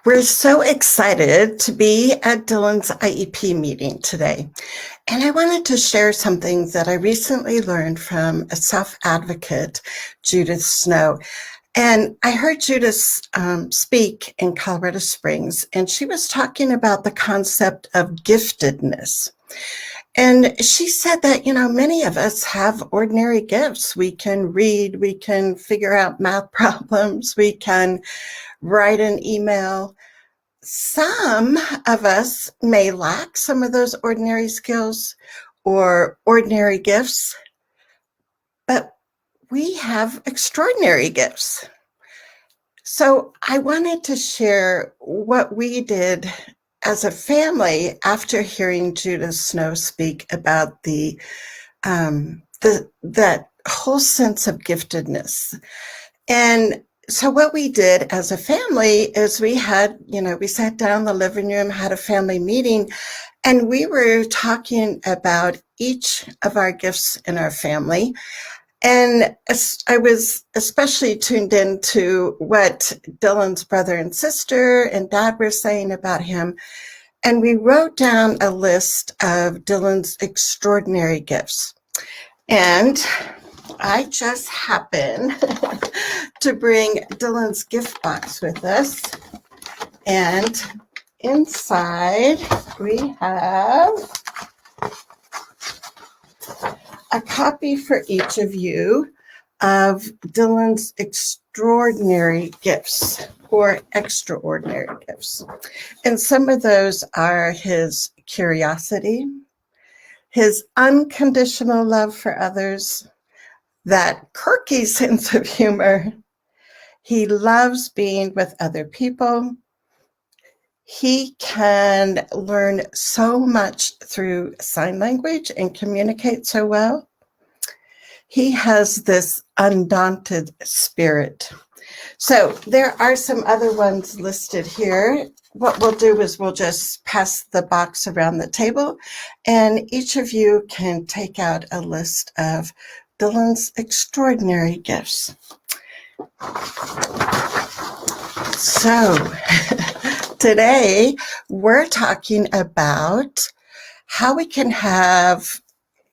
We're so excited to be at Dylan's IEP meeting today. And I wanted to share something that I recently learned from a self-advocate, Judith Snow. And I heard Judith speak in Colorado Springs, and she was talking about the concept of giftedness. And she said that, many of us have ordinary gifts. We can read, we can figure out math problems, we can write an email. Some of us may lack some of those ordinary skills or ordinary gifts, but we have extraordinary gifts. So I wanted to share what we did as a family after hearing Judith Snow speak about that whole sense of giftedness. And so what we did as a family is we sat down in the living room, had a family meeting, and we were talking about each of our gifts in our family. And I was especially tuned into what Dylan's brother and sister and dad were saying about him. And we wrote down a list of Dylan's extraordinary gifts. And I just happened to bring Dylan's gift box with us. And inside we have a copy for each of you of Dylan's extraordinary gifts or extraordinary gifts. And some of those are his curiosity, his unconditional love for others, that quirky sense of humor. He loves being with other people. He can learn so much through sign language and communicate so well. He has this undaunted spirit. So there are some other ones listed here. What we'll do is we'll just pass the box around the table, and each of you can take out a list of Dylan's extraordinary gifts. So today we're talking about how we can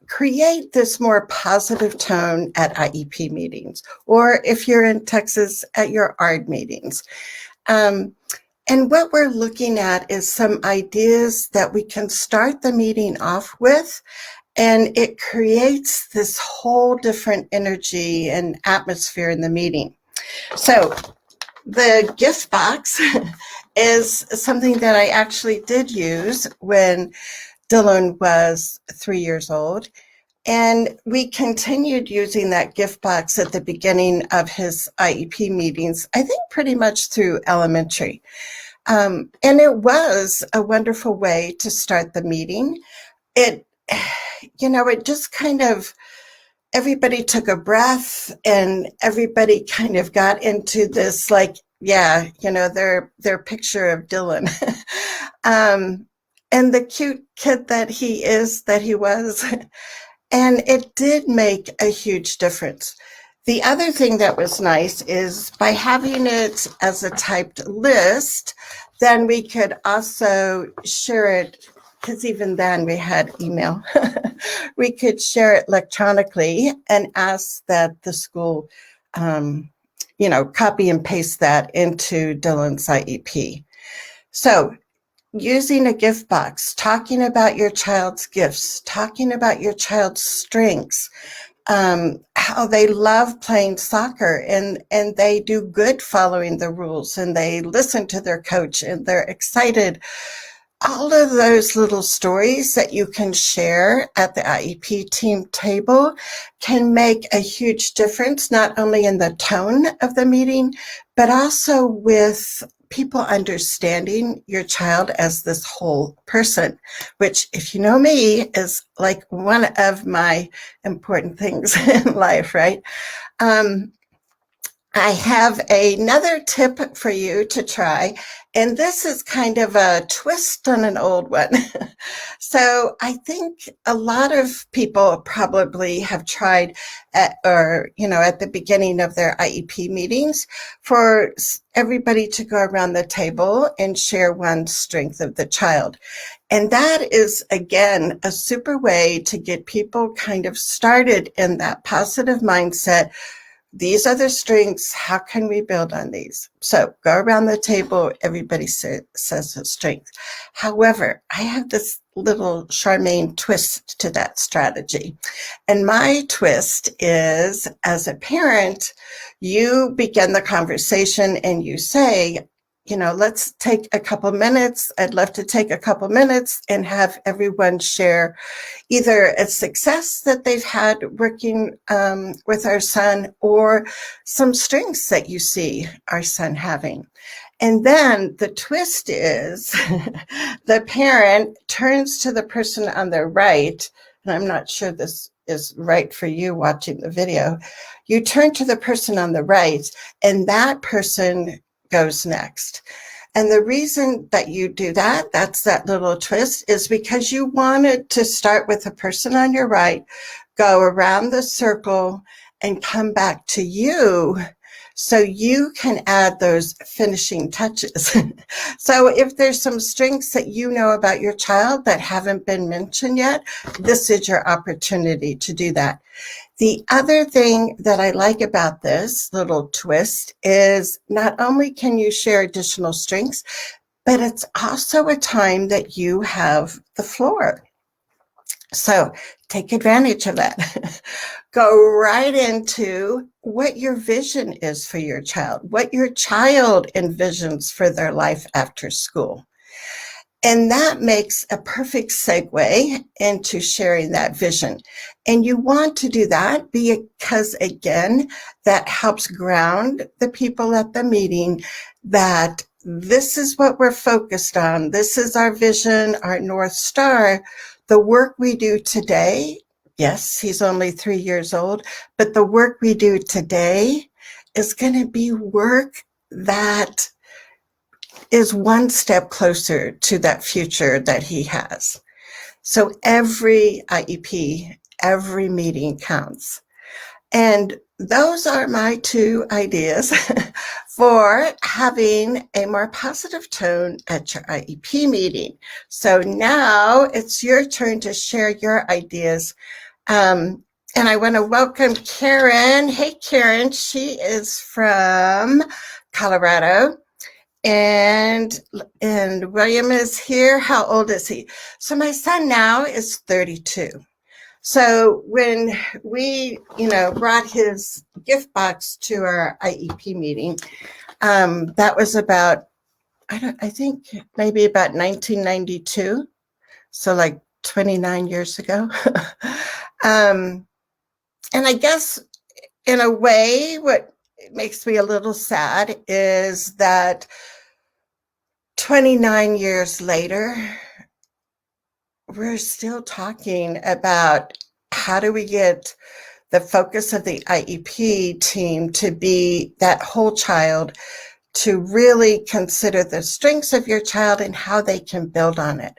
create this more positive tone at IEP meetings, or if you're in Texas, at your ARD meetings. And what we're looking at is some ideas that we can start the meeting off with, and it creates this whole different energy and atmosphere in the meeting. So the gift box is something that I actually did use when Dylan was 3 years old. And we continued using that gift box at the beginning of his IEP meetings, I think pretty much through elementary. And it was a wonderful way to start the meeting. It just kind of, everybody took a breath and everybody kind of got into this, their picture of Dylan. And the cute kid that he was. And it did make a huge difference. The other thing that was nice is by having it as a typed list, then we could also share it, because even then we had email. We could share it electronically and ask that the school, copy and paste that into Dylan's IEP. So using a gift box, talking about your child's gifts, talking about your child's strengths, how they love playing soccer and they do good following the rules and they listen to their coach and they're excited. All of those little stories that you can share at the IEP team table can make a huge difference, not only in the tone of the meeting, but also with people understanding your child as this whole person, which, if you know me, is like one of my important things in life, right? I have another tip for you to try, and this is kind of a twist on an old one. So I think a lot of people probably have tried at the beginning of their IEP meetings for everybody to go around the table and share one strength of the child. And that is, again, a super way to get people kind of started in that positive mindset. These are the strengths. How can we build on these? So go around the table. Everybody says a strength. However, I have this little Charmaine twist to that strategy. And my twist is, as a parent, you begin the conversation and you say, let's take a couple minutes. I'd love to take a couple minutes and have everyone share either a success that they've had working with our son or some strengths that you see our son having. And then the twist is the parent turns to the person on their right, and I'm not sure this is right for you watching the video. You turn to the person on the right, and that person goes next. And the reason that you do that, that's that little twist, is because you wanted to start with the person on your right, go around the circle, and come back to you so you can add those finishing touches. So if there's some strengths that you know about your child that haven't been mentioned yet, this is your opportunity to do that. The other thing that I like about this little twist is not only can you share additional strengths, but it's also a time that you have the floor. So take advantage of that. Go right into what your vision is for your child, what your child envisions for their life after school. And that makes a perfect segue into sharing that vision. And you want to do that because, again, that helps ground the people at the meeting that this is what we're focused on. This is our vision, our North Star. The work we do today, yes, he's only 3 years old, but the work we do today is going to be work that is one step closer to that future that he has. So every IEP, every meeting counts. And those are my 2 ideas for having a more positive tone at your IEP meeting. So now it's your turn to share your ideas. And I want to welcome Karen. Hey, Karen, she is from Colorado. And William is here. How old is he? So my son now is 32. So when we, brought his gift box to our IEP meeting, that was about, I think maybe about 1992. So like 29 years ago. And I guess in a way, what makes me a little sad is that 29 years later, we're still talking about how do we get the focus of the IEP team to be that whole child, to really consider the strengths of your child and how they can build on it.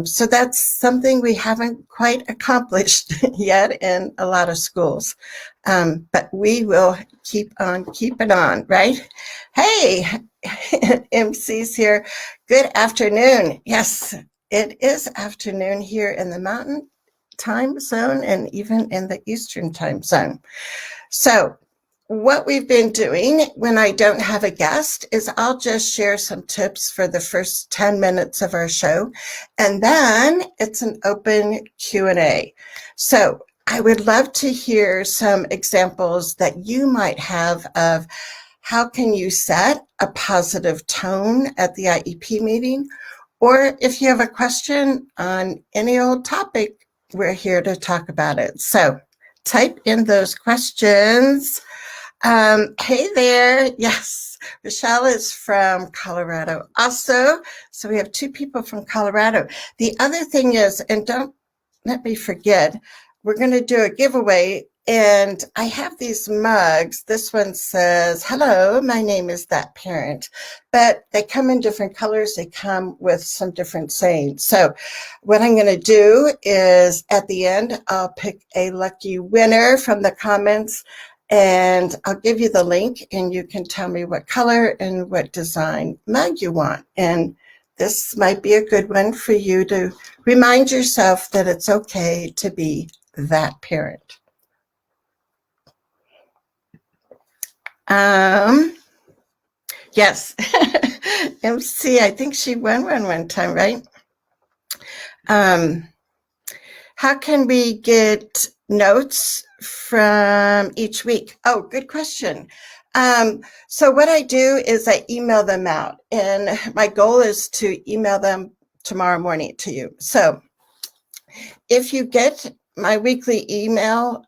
So that's something we haven't quite accomplished yet in a lot of schools. But we will keep on keeping on, right? Hey, MC's here. Good afternoon. Yes, it is afternoon here in the Mountain Time Zone and even in the Eastern Time Zone. So what we've been doing when I don't have a guest is I'll just share some tips for the first 10 minutes of our show, and then it's an open Q&A. So I would love to hear some examples that you might have of how can you set a positive tone at the IEP meeting, or if you have a question on any old topic, we're here to talk about it. So type in those questions. Hey there. Yes, Rochelle is from Colorado also. So we have 2 people from Colorado. The other thing is, and don't let me forget, we're going to do a giveaway And I have these mugs. This one says, hello, my name is that parent. But they come in different colors. They come with some different sayings. So what I'm going to do is at the end, I'll pick a lucky winner from the comments, and I'll give you the link, and you can tell me what color and what design mug you want. And this might be a good one for you to remind yourself that it's okay to be that parent. Yes, MC, I think she won one time, right? How can we get notes from each week? Oh, good question. So what I do is I email them out, and my goal is to email them tomorrow morning to you. So if you get my weekly email,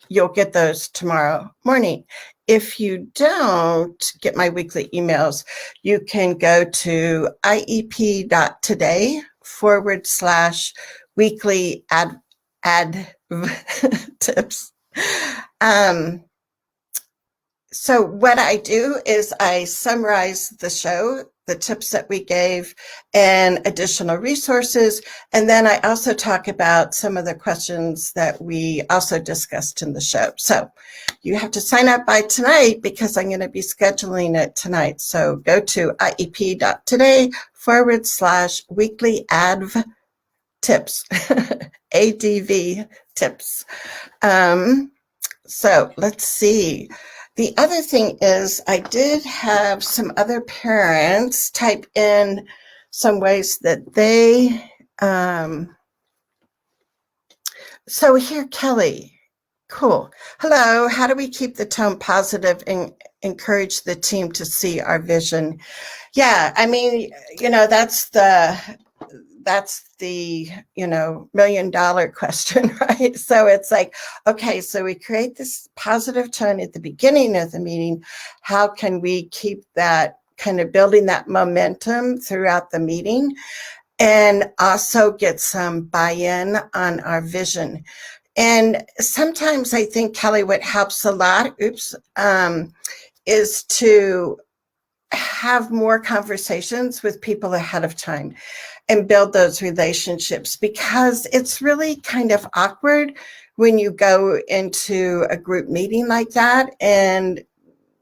you'll get those tomorrow morning. If you don't get my weekly emails, you can go to iep.today/weekly ad tips. So what I do is I summarize the show, the tips that we gave, and additional resources. And then I also talk about some of the questions that we also discussed in the show. So you have to sign up by tonight because I'm going to be scheduling it tonight. So go to iep.today/weekly adv tips, ADV tips. So let's see. The other thing is I did have some other parents type in some ways that they, so here, Kelly, cool. Hello, how do we keep the tone positive and encourage the team to see our vision? Yeah, I mean, that's the $1 million question, right? So it's like, okay, so we create this positive tone at the beginning of the meeting. How can we keep that kind of building that momentum throughout the meeting and also get some buy-in on our vision? And sometimes I think, Kelly, what helps a lot, is to have more conversations with people ahead of time and build those relationships, because it's really kind of awkward when you go into a group meeting like that and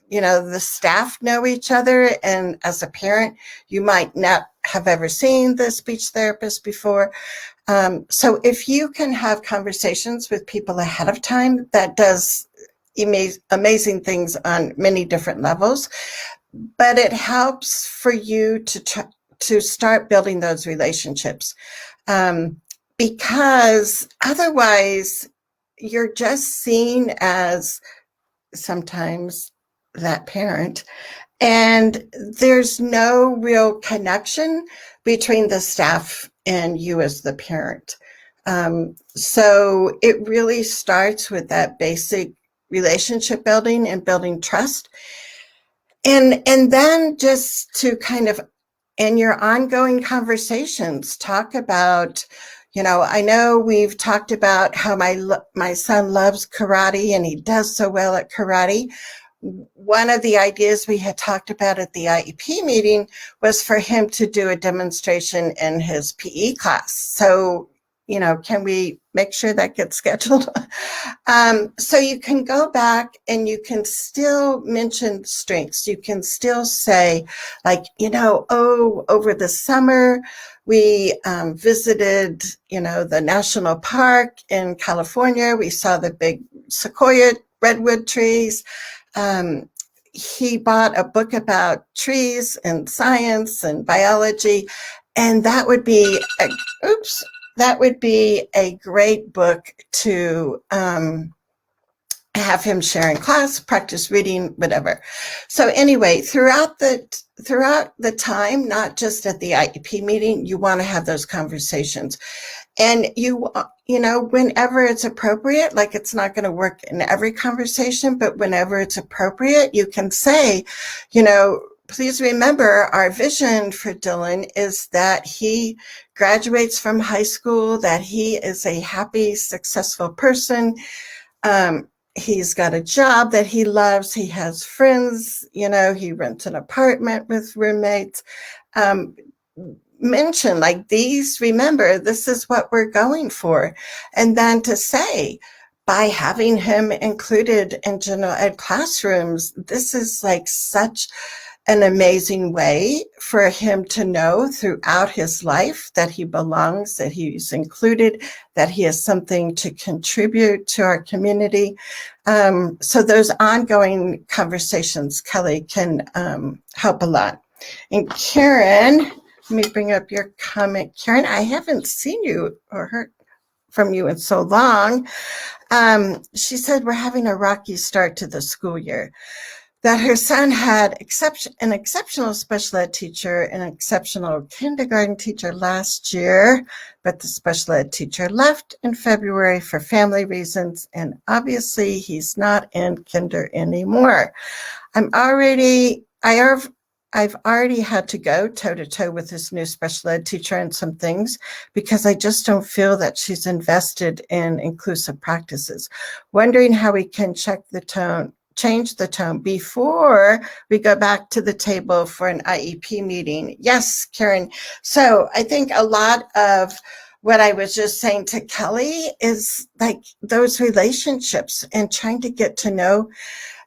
the staff know each other, and as a parent you might not have ever seen the speech therapist before. So if you can have conversations with people ahead of time, that does amazing things on many different levels, but it helps for you to start building those relationships, because otherwise you're just seen as sometimes that parent, and there's no real connection between the staff and you as the parent. So it really starts with that basic relationship building and building trust. And then just to kind of, in your ongoing conversations, talk about, I know we've talked about how my son loves karate and he does so well at karate. One of the ideas we had talked about at the IEP meeting was for him to do a demonstration in his PE class. So, can we make sure that gets scheduled? So you can go back and you can still mention strengths. You can still say, like, over the summer, we visited, the national park in California. We saw the big sequoia redwood trees. He bought a book about trees and science and biology, and that would be a great book to have him share in class, practice reading, whatever. So anyway, throughout the time, not just at the IEP meeting, you want to have those conversations. And whenever it's appropriate, like it's not going to work in every conversation, but whenever it's appropriate, you can say, please remember our vision for Dylan is that he graduates from high school, that he is a happy, successful person. He's got a job that he loves. He has friends, he rents an apartment with roommates. Mention like these, remember, this is what we're going for. And then to say, by having him included in general ed classrooms, this is like such an amazing way for him to know throughout his life that he belongs, that he's included, that he has something to contribute to our community. So those ongoing conversations, Kelly, can help a lot. And Karen, let me bring up your comment. Karen, I haven't seen you or heard from you in so long. She said, we're having a rocky start to the school year. That her son had an exceptional special ed teacher, an exceptional kindergarten teacher last year, but the special ed teacher left in February for family reasons, and obviously he's not in kinder anymore. I've already had to go toe-to-toe with this new special ed teacher on some things because I just don't feel that she's invested in inclusive practices. Wondering how we can change the tone before we go back to the table for an IEP meeting. Yes, Karen. So I think a lot of what I was just saying to Kelly is like those relationships and trying to get to know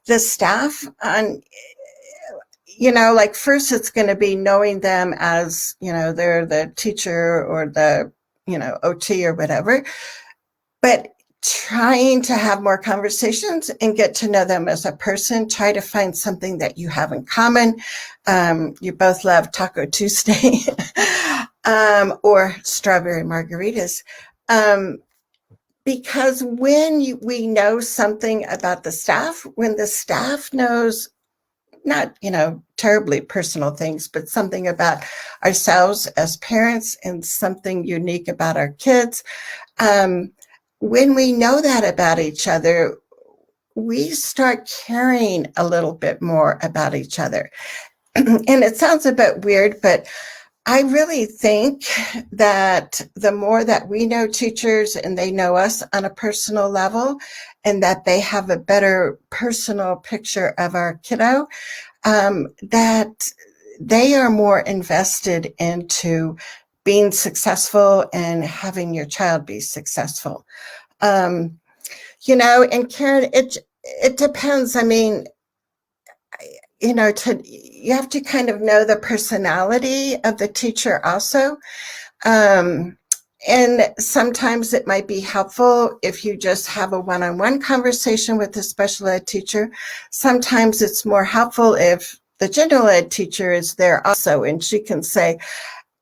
the staff on, like first it's going to be knowing them as, they're the teacher or the, OT or whatever, but trying to have more conversations and get to know them as a person, try to find something that you have in common. You both love Taco Tuesday or strawberry margaritas. Because when we know something about the staff, when the staff knows not, terribly personal things, but something about ourselves as parents and something unique about our kids, when we know that about each other, we start caring a little bit more about each other. And it sounds a bit weird, but I really think that the more that we know teachers and they know us on a personal level, and that they have a better personal picture of our kiddo, that they are more invested into being successful and having your child be successful. And Karen, it depends. I mean, you have to kind of know the personality of the teacher also. And sometimes it might be helpful if you just have a one-on-one conversation with the special ed teacher. Sometimes it's more helpful if the general ed teacher is there also, and she can say,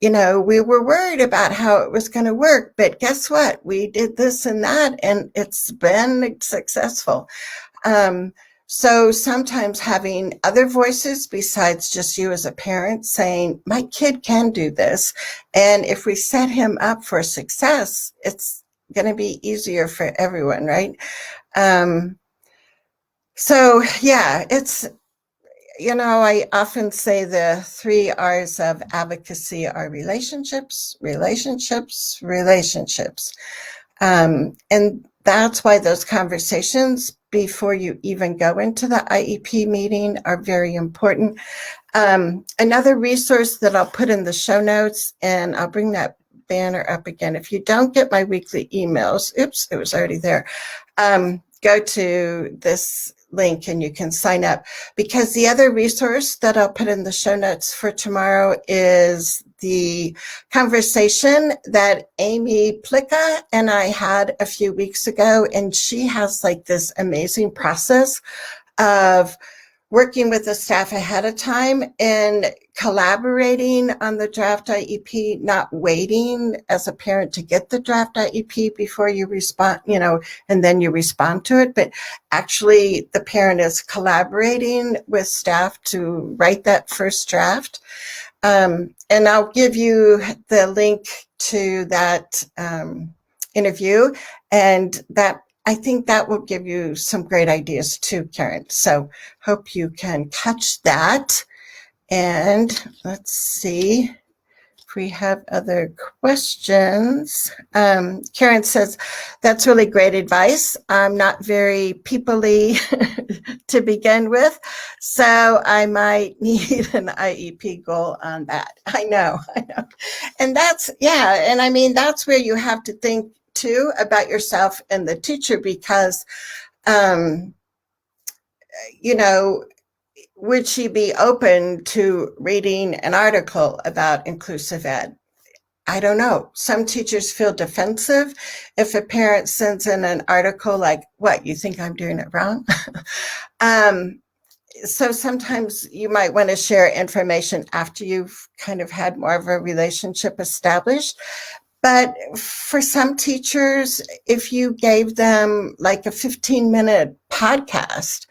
we were worried about how it was going to work, but guess what? We did this and that, and it's been successful. So sometimes having other voices besides just you as a parent saying, my kid can do this. And if we set him up for success, it's going to be easier for everyone, right? So yeah, it's, I often say the 3 R's of advocacy are relationships, relationships, relationships. And that's why those conversations before you even go into the IEP meeting are very important. Another resource that I'll put in the show notes, and I'll bring that banner up again. If you don't get my weekly emails, oops, it was already there. Go to this link and you can sign up, because the other resource that I'll put in the show notes for tomorrow is the conversation that Amy Plicka and I had a few weeks ago. And she has like this amazing process of working with the staff ahead of time and collaborating on the draft IEP, not waiting as a parent to get the draft IEP before you respond, and then you respond to it, but actually the parent is collaborating with staff to write that first draft. And I'll give you the link to that interview, and that I think that will give you some great ideas too, Karen. So hope you can catch that. And let's see if we have other questions. Karen says, that's really great advice. I'm not very people-y to begin with, so I might need an IEP goal on that. I know. And that's, yeah, and I mean, that's where you have to think too about yourself and the teacher, because, you know, would she be open to reading an article about inclusive ed? I don't know. Some teachers feel defensive if a parent sends in an article like, what, you think I'm doing it wrong? So sometimes you might want to share information after you've kind of had more of a relationship established. But for some teachers, if you gave them like a 15-minute podcast,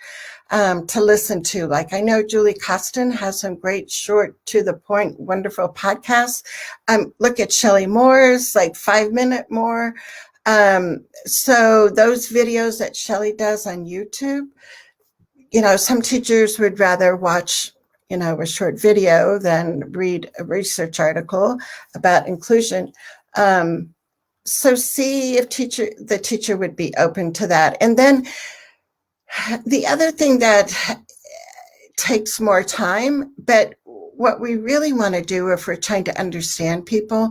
to listen to. Like, I know Julie Costin has some great, short, to the point, wonderful podcasts. Look at Shelley Moore's, like 5-minute more. So those videos that Shelley does on YouTube, you know, some teachers would rather watch, you know, a short video than read a research article about inclusion. So see if the teacher would be open to that. And then the other thing that takes more time, but what we really want to do if we're trying to understand people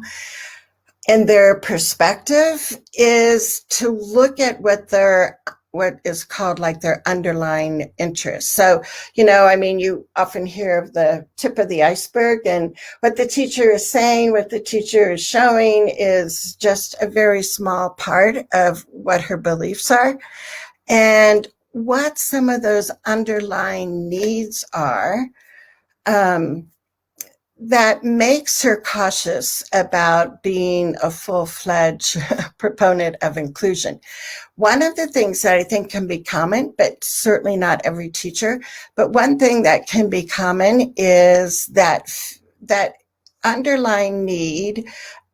and their perspective is to look at what is called like their underlying interests. So, you know, I mean, you often hear of the tip of the iceberg, and what the teacher is saying, what the teacher is showing is just a very small part of what her beliefs are. And what some of those underlying needs are that makes her cautious about being a full-fledged proponent of inclusion. One of the things that I think can be common, but certainly not every teacher, but one thing that can be common is that underlying need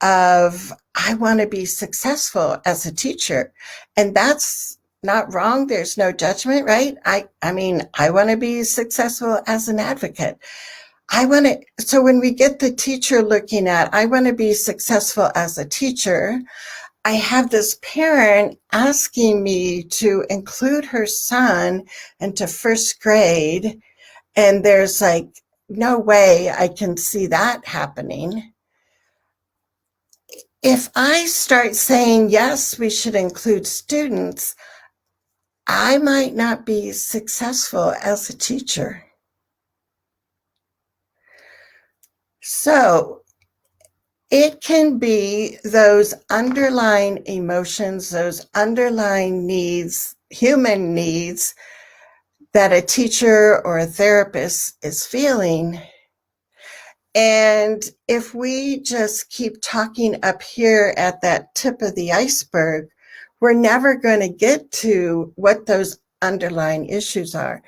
of, I want to be successful as a teacher. And that's not wrong. There's no judgment, right? I mean, I want to be successful as an advocate. So when we get the teacher looking at, I want to be successful as a teacher, I have this parent asking me to include her son into first grade, and there's like no way I can see that happening. If I start saying, yes, we should include students, I might not be successful as a teacher. So it can be those underlying emotions, those underlying needs, human needs, that a teacher or a therapist is feeling. And if we just keep talking up here at that tip of the iceberg, we're never going to get to what those underlying issues are.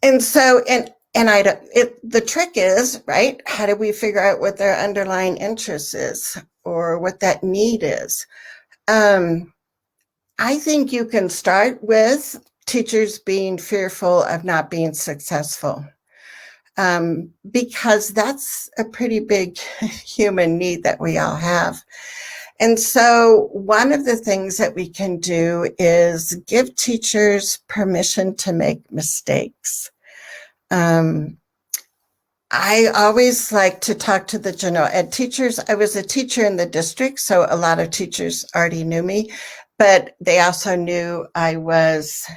And so, the trick is, right, how do we figure out what their underlying interest is or what that need is? I think you can start with teachers being fearful of not being successful, because that's a pretty big human need that we all have. And so one of the things that we can do is give teachers permission to make mistakes. I always like to talk to the general ed teachers. I was a teacher in the district, so a lot of teachers already knew me, but they also knew I was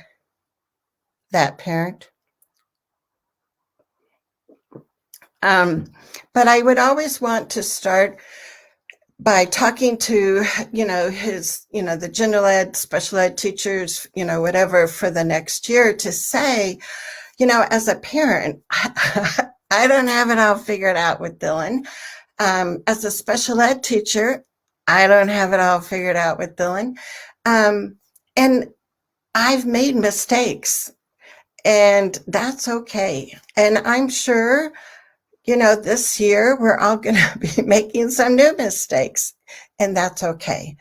that parent. But I would always want to start by talking to, the general ed, special ed teachers, whatever, for the next year, to say, as a parent, I don't have it all figured out with Dylan. As a special ed teacher, I don't have it all figured out with Dylan. And I've made mistakes, and that's okay. And I'm sure, this year we're all going to be making some new mistakes, and that's okay.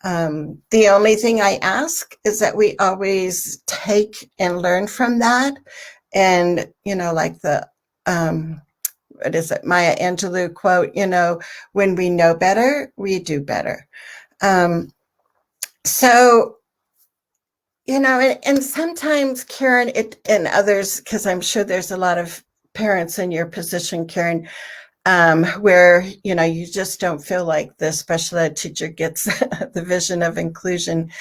The only thing I ask is that we always take and learn from that. And, like the what is it, Maya Angelou quote, when we know better, we do better. So, and sometimes, Karen, and others, because I'm sure there's a lot of parents in your position, Karen, where, you just don't feel like the special ed teacher gets the vision of inclusion.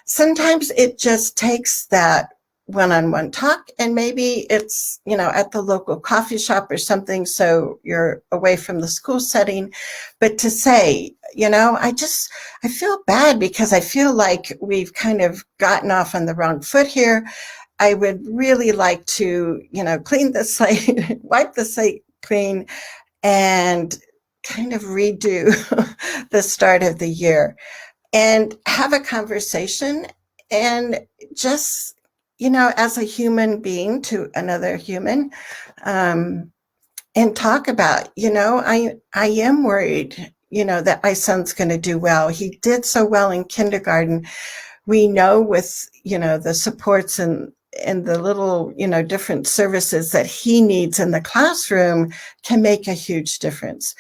Sometimes it just takes that one-on-one talk, and maybe it's, at the local coffee shop or something, so you're away from the school setting, but to say, I feel bad because I feel like we've kind of gotten off on the wrong foot here. I would really like to, clean the slate, wipe the slate clean, and kind of redo the start of the year and have a conversation, and just, as a human being to another human, and talk about, I am worried, that my son's going to do well. He did so well in kindergarten. We know with, the supports and the little, different services that he needs in the classroom can make a huge difference.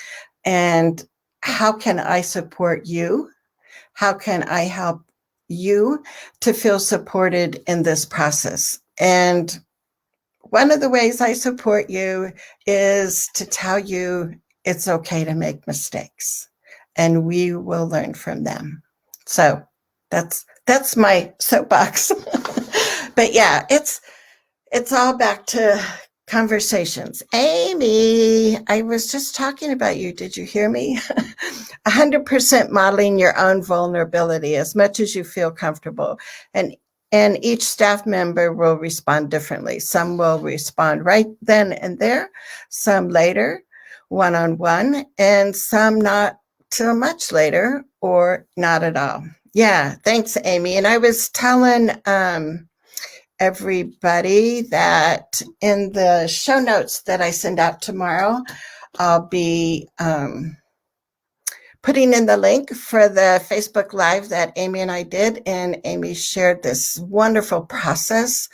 And how can I support you? How can I help you to feel supported in this process? And one of the ways I support you is to tell you it's okay to make mistakes, and we will learn from them. So that's my soapbox. But yeah, it's all back to conversations. Amy, I was just talking about you. Did you hear me? 100% modeling your own vulnerability as much as you feel comfortable. And each staff member will respond differently. Some will respond right then and there, some later, one-on-one, and some not till much later or not at all. Yeah, thanks, Amy. And I was telling everybody that in the show notes that I send out tomorrow, I'll be putting in the link for the Facebook Live that Amy and I did, and Amy shared this wonderful process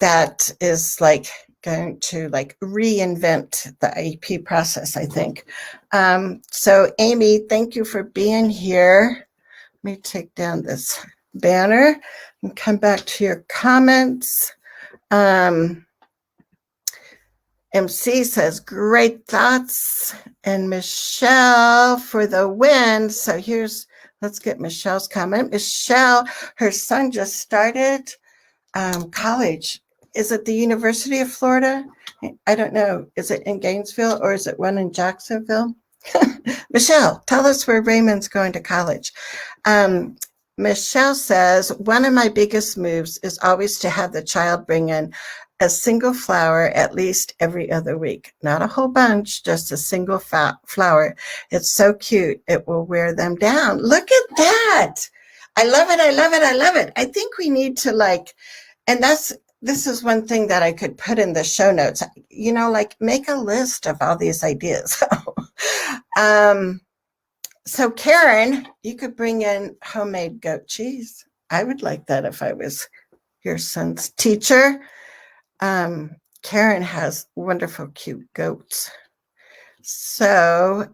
that is going to reinvent the IEP process, I think. So Amy, thank you for being here. Let me take down this banner and come back to your comments. MC says, great thoughts. And Michelle for the win. So let's get Michelle's comment. Michelle, her son just started college. Is it the University of Florida? I don't know. Is it in Gainesville or is it one in Jacksonville? Michelle, tell us where Raymond's going to college. Michelle says, one of my biggest moves is always to have the child bring in a single flower at least every other week. Not a whole bunch, just a single flower. It's so cute. It will wear them down. Look at that. I love it. I love it. I love it. I think we need to and this is one thing that I could put in the show notes, make a list of all these ideas. So Karen, you could bring in homemade goat cheese. I would like that if I was your son's teacher. Karen has wonderful, cute goats. So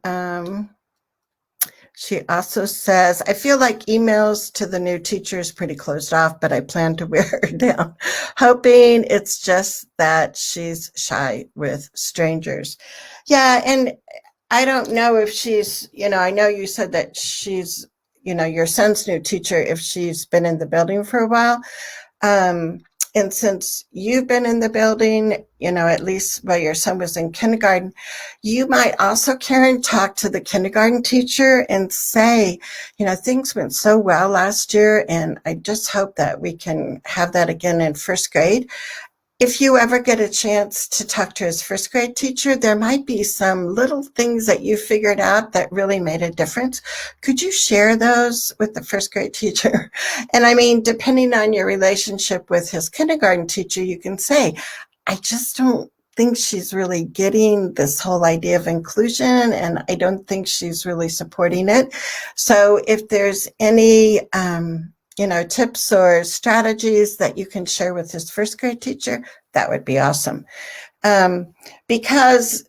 she also says, I feel like emails to the new teacher is pretty closed off, but I plan to wear her down, hoping it's just that she's shy with strangers. Yeah, and I don't know if she's, I know you said that she's, your son's new teacher, if she's been in the building for a while. And since you've been in the building, at least while your son was in kindergarten, you might also, Karen, talk to the kindergarten teacher and say, things went so well last year, and I just hope that we can have that again in first grade. If you ever get a chance to talk to his first grade teacher, there might be some little things that you figured out that really made a difference. Could you share those with the first grade teacher? And I mean, depending on your relationship with his kindergarten teacher, you can say, I just don't think she's really getting this whole idea of inclusion, and I don't think she's really supporting it. So if there's any tips or strategies that you can share with his first grade teacher, that would be awesome. Because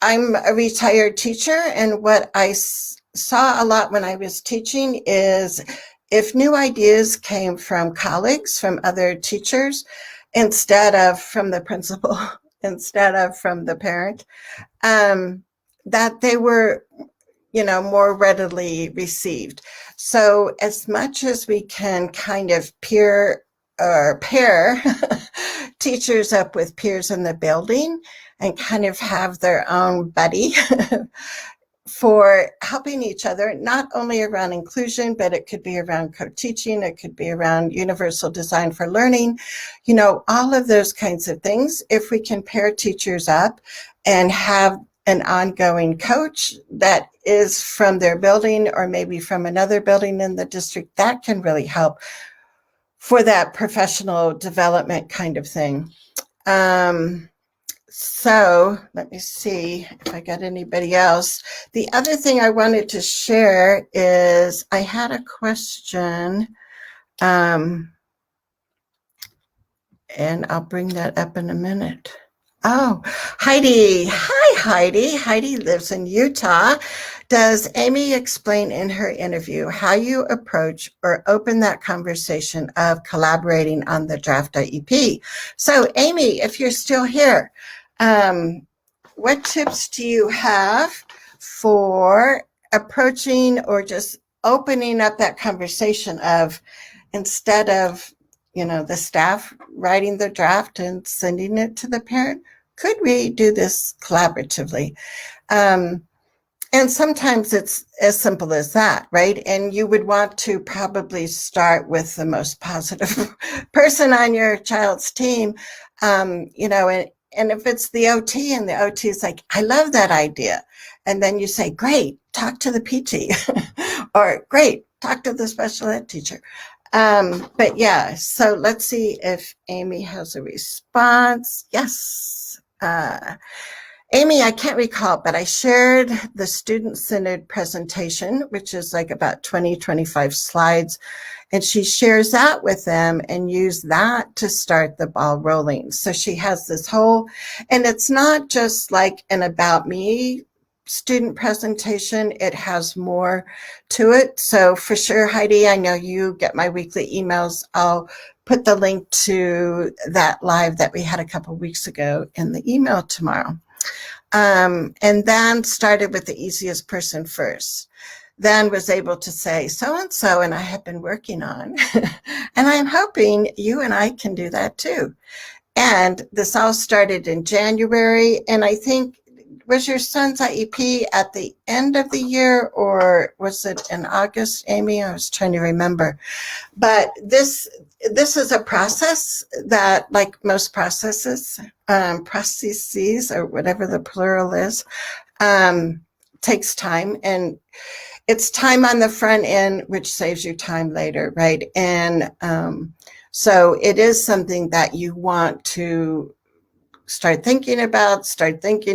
I'm a retired teacher, and what I saw a lot when I was teaching is if new ideas came from colleagues, from other teachers, instead of from the principal, instead of from the parent, that they were, more readily received. So as much as we can kind of peer or pair teachers up with peers in the building and kind of have their own buddy for helping each other, not only around inclusion, but it could be around co-teaching, it could be around universal design for learning, all of those kinds of things. If we can pair teachers up and have an ongoing coach that is from their building or maybe from another building in the district, that can really help for that professional development kind of thing. So let me see if I got anybody else. The other thing I wanted to share is I had a question, and I'll bring that up in a minute. Oh, Heidi. Hi, Heidi. Heidi lives in Utah. Does Amy explain in her interview how you approach or open that conversation of collaborating on the draft IEP? So, Amy, if you're still here, what tips do you have for approaching or just opening up that conversation of, instead of the staff writing the draft and sending it to the parent, could we do this collaboratively? And sometimes it's as simple as that, right? And you would want to probably start with the most positive person on your child's team, and if it's the OT and the OT is like, I love that idea. And then you say, great, talk to the PT or great, talk to the special ed teacher. But yeah, so let's see if Amy has a response. Yes. Amy, I can't recall, but I shared the student-centered presentation, which is like about 20, 25 slides. And she shares that with them and use that to start the ball rolling. So she has this whole, and it's not just like an about me student presentation, it has more to it. So for sure, Heidi, I know you get my weekly emails. I'll put the link to that live that we had a couple weeks ago in the email tomorrow. And then started with the easiest person first. Then was able to say, so-and-so and I have been working on, and I'm hoping you and I can do that too. And this all started in January, and I think, was your son's IEP at the end of the year or was it in August, Amy? I was trying to remember. But this is a process that, like most processes or whatever the plural is, takes time, and it's time on the front end, which saves you time later, right? And so it is something that you want to start thinking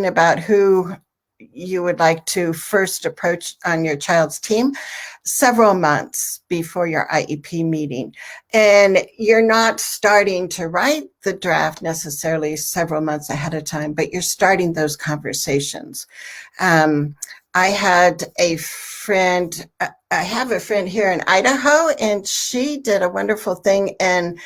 about who you would like to first approach on your child's team several months before your IEP meeting. And you're not starting to write the draft necessarily several months ahead of time, but you're starting those conversations. I have a friend here in Idaho, and she did a wonderful thing. And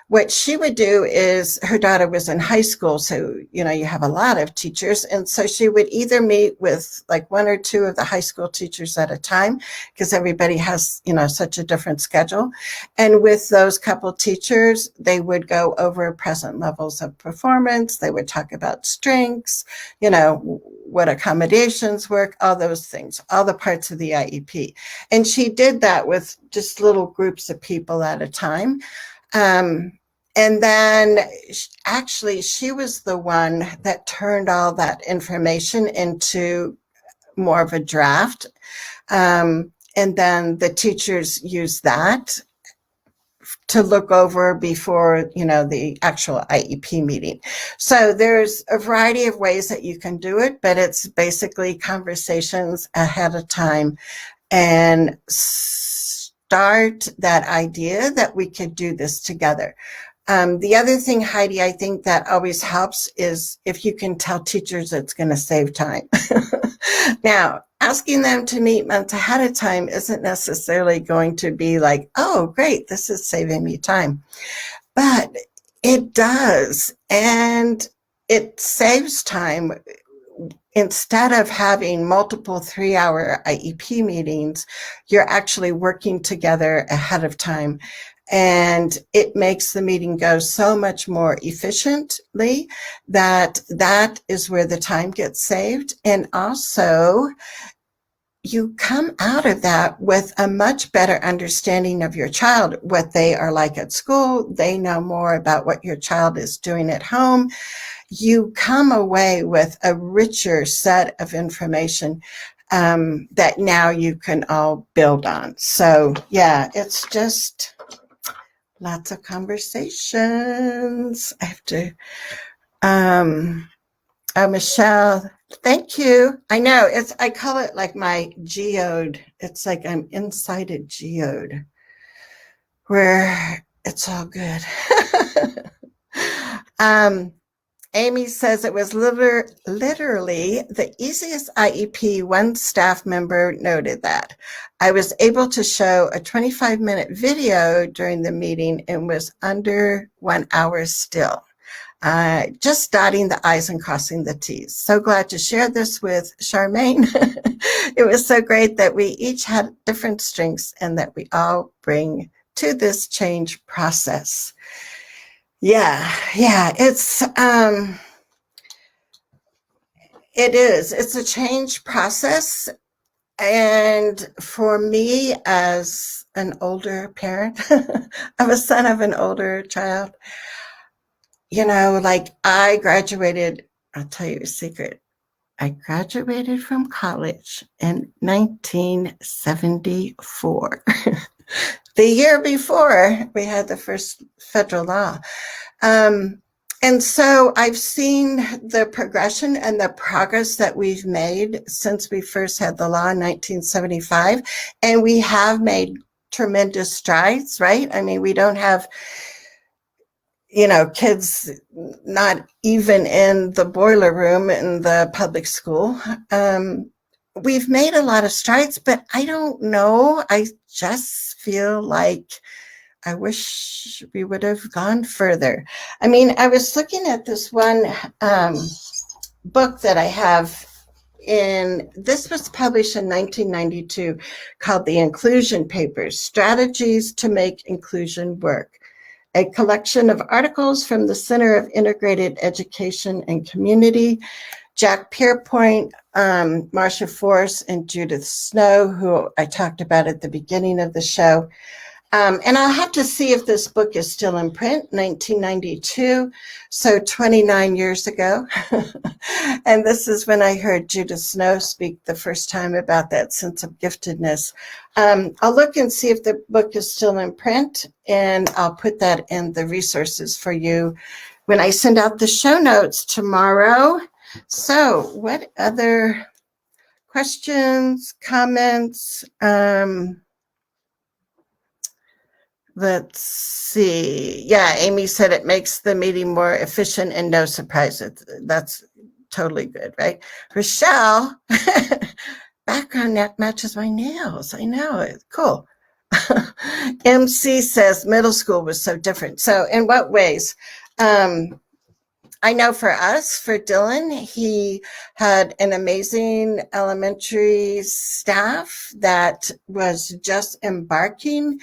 what she would do is, her daughter was in high school, so you have a lot of teachers, and so she would either meet with like one or two of the high school teachers at a time, because everybody has such a different schedule. And with those couple teachers, they would go over present levels of performance. They would talk about strengths, what accommodations work, all those things, all the parts of the IEP. And she did that with just little groups of people at a time. And then actually she was the one that turned all that information into more of a draft. And then the teachers used that to look over before, the actual IEP meeting. So there's a variety of ways that you can do it, but it's basically conversations ahead of time and start that idea that we could do this together. The other thing, Heidi, I think that always helps is if you can tell teachers it's going to save time. Now, asking them to meet months ahead of time isn't necessarily going to be like, oh, great, this is saving me time. But it does. And it saves time. Instead of having multiple 3-hour IEP meetings, you're actually working together ahead of time. And it makes the meeting go so much more efficiently that is where the time gets saved. And also, you come out of that with a much better understanding of your child, what they are like at school. They know more about what your child is doing at home. You come away with a richer set of information that now you can all build on. So yeah, it's just lots of conversations. I have to, Michelle, thank you. I know I call it like my geode. It's like I'm inside a geode where it's all good. Amy says it was literally the easiest IEP. One staff member noted that. I was able to show a 25-minute video during the meeting and was under 1 hour still. Just dotting the I's and crossing the T's. So glad to share this with Charmaine. It was so great that we each had different strengths and that we all bring to this change process. Yeah, it is. It's a change process. And for me, as an older parent of a son of an older child, like I graduated, I'll tell you a secret. I graduated from college in 1974. The year before we had the first federal law. And so I've seen the progression and the progress that we've made since we first had the law in 1975. And we have made tremendous strides, right? I mean, we don't have, kids not even in the boiler room in the public school. We've made a lot of strides, but I don't know. I just feel like I wish we would have gone further. I mean, I was looking at this one book that I have this was published in 1992 called The Inclusion Papers, Strategies to Make Inclusion Work, a collection of articles from the Center of Integrated Education and Community. Jack Pierpoint, Marcia Force, and Judith Snow, who I talked about at the beginning of the show. And I'll have to see if this book is still in print, 1992, so 29 years ago. And this is when I heard Judith Snow speak the first time about that sense of giftedness. I'll look and see if the book is still in print, and I'll put that in the resources for you when I send out the show notes tomorrow. So what other questions, comments? Let's see. Yeah, Amy said it makes the meeting more efficient and no surprises. That's totally good, right? Rochelle, background matches my nails. I know, it's cool. MC says middle school was so different. So in what ways? I know for us, for Dylan, he had an amazing elementary staff that was just embarking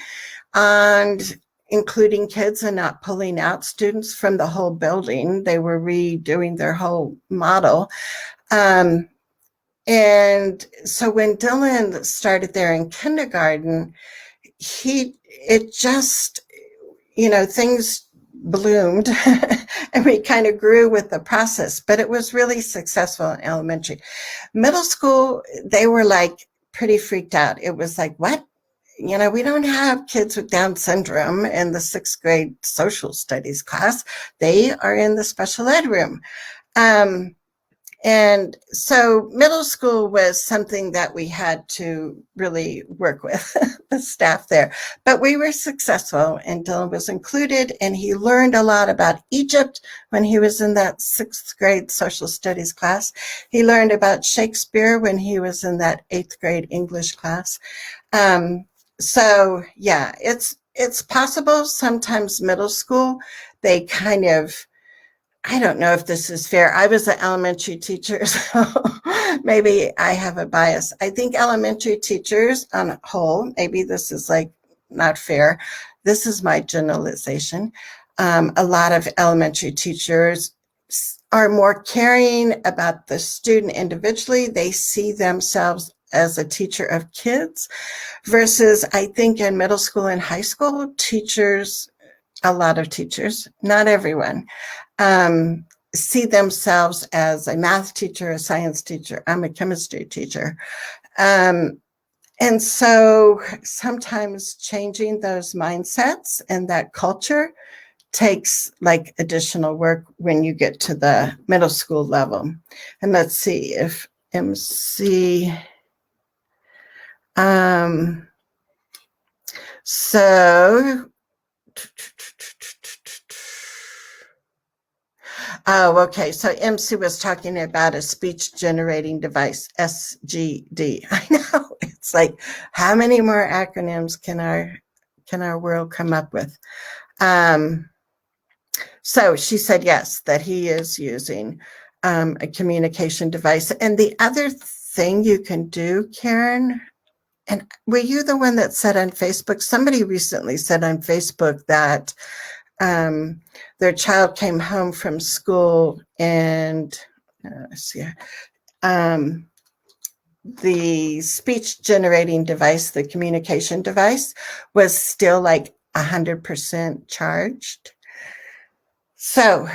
on including kids and not pulling out students from the whole building. They were redoing their whole model. And so when Dylan started there in kindergarten, things bloomed and we kind of grew with the process, but it was really successful in elementary. Middle school, they were like pretty freaked out. It was like, what? We don't have kids with Down syndrome in the 6th grade social studies class. They are in the special ed room. And so middle school was something that we had to really work with the staff there, but we were successful, and Dylan was included, and he learned a lot about Egypt when he was in that 6th grade social studies class. He learned about Shakespeare when he was in that 8th grade English class. So yeah, it's possible. Sometimes middle school, they kind of, I don't know if this is fair. I was an elementary teacher, so maybe I have a bias. I think elementary teachers on a whole, maybe this is like not fair. This is my generalization. A lot of elementary teachers are more caring about the student individually. They see themselves as a teacher of kids versus I think in middle school and high school, teachers, a lot of teachers, not everyone, see themselves as a math teacher, a science teacher. I'm a chemistry teacher. And so sometimes changing those mindsets and that culture takes like additional work when you get to the middle school level. And let's see if MC, so, oh, okay. So MC was talking about a speech generating device, SGD. I know, it's like, how many more acronyms can our world come up with? So she said yes, that he is using a communication device. And the other thing you can do, Karen, and were you the one that said on Facebook? Somebody recently said on Facebook that their child came home from school and the speech generating device, the communication device, was still like 100% charged. So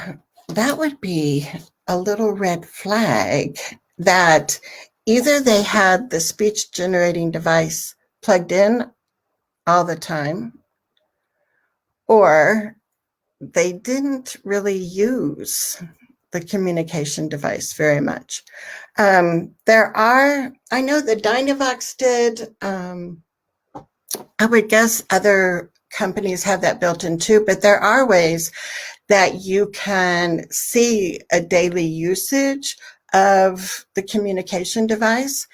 that would be a little red flag that either they had the speech generating device plugged in all the time, or they didn't really use the communication device very much. There are, I know the Dynavox did, I would guess other companies have that built in too, but there are ways that you can see a daily usage of the communication device.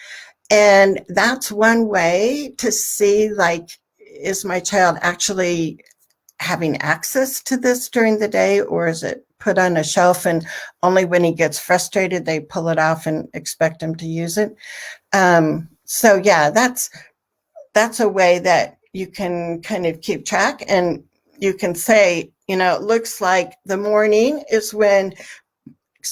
And that's one way to see, like, is my child actually having access to this during the day, or is it put on a shelf and only when he gets frustrated, they pull it off and expect him to use it? So yeah, that's a way that you can kind of keep track, and you can say, you know, it looks like the morning is when,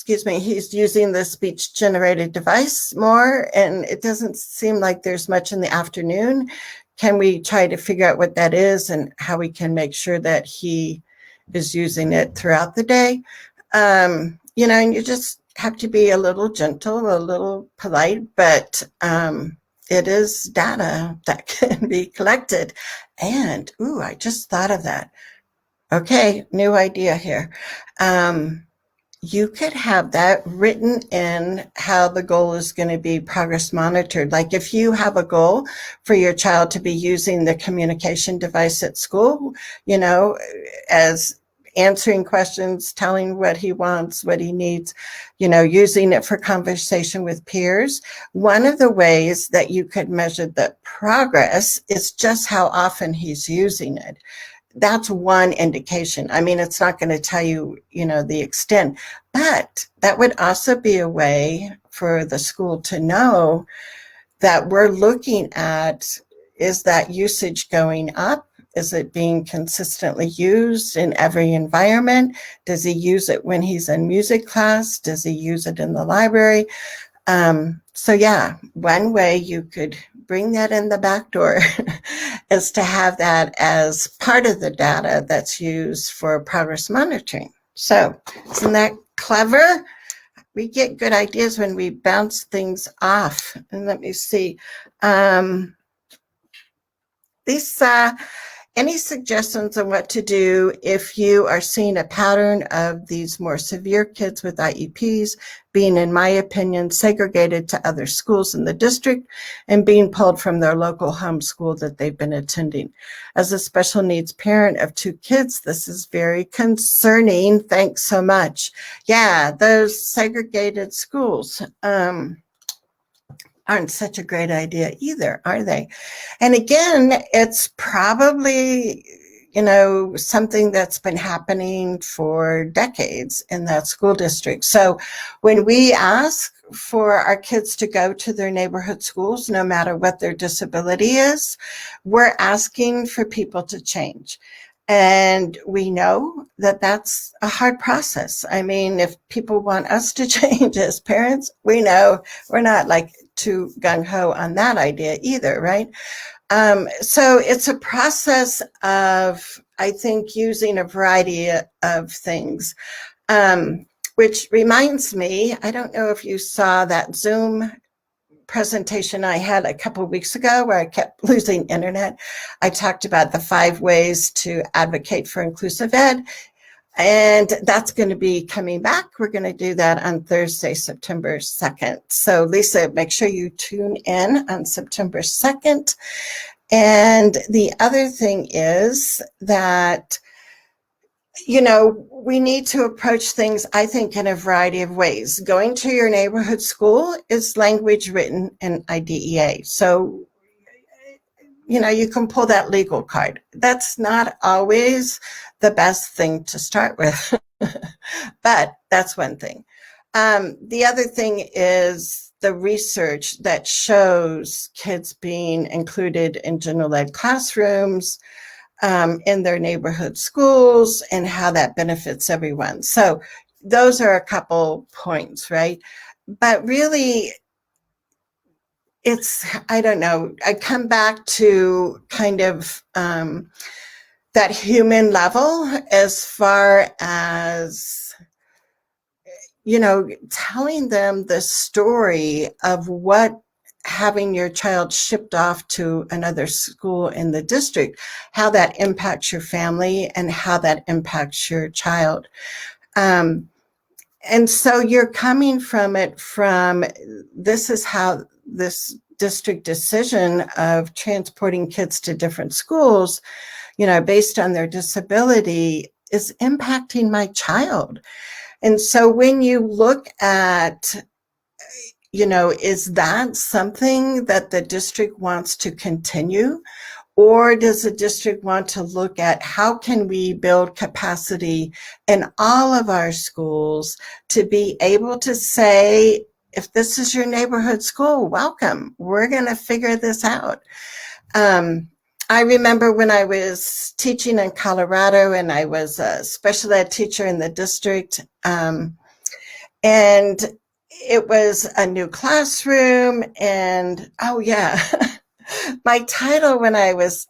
he's using the speech generated device more, and it doesn't seem like there's much in the afternoon. Can we try to figure out what that is and how we can make sure that he is using it throughout the day? You know, and you just have to be a little gentle, a little polite, but it is data that can be collected. And, ooh, I just thought of that. Okay, new idea here. You could have that written in how the goal is going to be progress monitored. Like if you have a goal for your child to be using the communication device at school, you know, as answering questions, telling what he wants, what he needs, you know, using it for conversation with peers. One of the ways that you could measure the progress is just how often he's using it. That's one indication. I mean, it's not going to tell you, you know, the extent, but that would also be a way for the school to know that we're looking at, is that usage going up? Is it being consistently used in every environment? Does he use it when he's in music class? Does he use it in the library? So yeah, one way you could bring that in the back door is to have that as part of the data that's used for progress monitoring. So isn't that clever? We get good ideas when we bounce things off. And let me see. Lisa, Any suggestions on what to do if you are seeing a pattern of these more severe kids with IEPs being, in my opinion, segregated to other schools in the district and being pulled from their local home school that they've been attending? As a special needs parent of 2 kids, this is very concerning. Thanks so much. Yeah, those segregated schools aren't such a great idea either, are they? And again, it's probably, something that's been happening for decades in that school district. So when we ask for our kids to go to their neighborhood schools, no matter what their disability is, we're asking for people to change. And we know that that's a hard process. I mean, if people want us to change as parents, we know we're not like too gung-ho on that idea either, right? So it's a process of, I think, using a variety of things, which reminds me, I don't know if you saw that Zoom presentation I had a couple of weeks ago where I kept losing internet. I talked about the 5 ways to advocate for inclusive ed, and that's going to be coming back. We're going to do that on Thursday, September 2nd. So Lisa, make sure you tune in on September 2nd. And the other thing is that, we need to approach things, I think, in a variety of ways. Going to your neighborhood school is language written in IDEA. So, you can pull that legal card. That's not always the best thing to start with, but that's one thing. The other thing is the research that shows kids being included in general ed classrooms, in their neighborhood schools, and how that benefits everyone. So those are a couple points, right? But really, I don't know, I come back to kind of that human level as far as, telling them the story of what having your child shipped off to another school in the district, how that impacts your family and how that impacts your child. And so you're coming from this is how this district decision of transporting kids to different schools, based on their disability is impacting my child. And so when you look at, is that something that the district wants to continue? Or does the district want to look at how can we build capacity in all of our schools to be able to say, if this is your neighborhood school, welcome, we're going to figure this out. I remember when I was teaching in Colorado and I was a special ed teacher in the district, and it was a new classroom, and oh yeah, my title when I was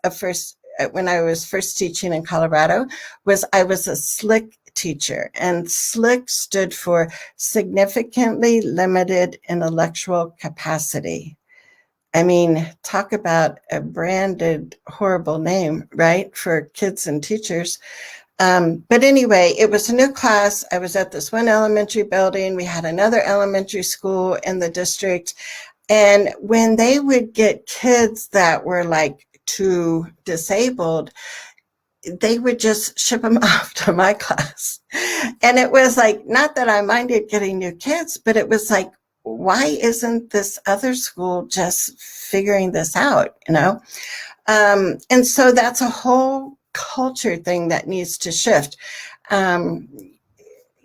first teaching in Colorado was I was a SLIC teacher, and SLIC stood for significantly limited intellectual capacity. I mean, talk about a branded horrible name, right, for kids and teachers. But anyway, it was a new class. I was at this one elementary building. We had another elementary school in the district. And when they would get kids that were like too disabled, they would just ship them off to my class. And it was like, not that I minded getting new kids, but it was like, why isn't this other school just figuring this out, And so that's a whole culture thing that needs to shift. And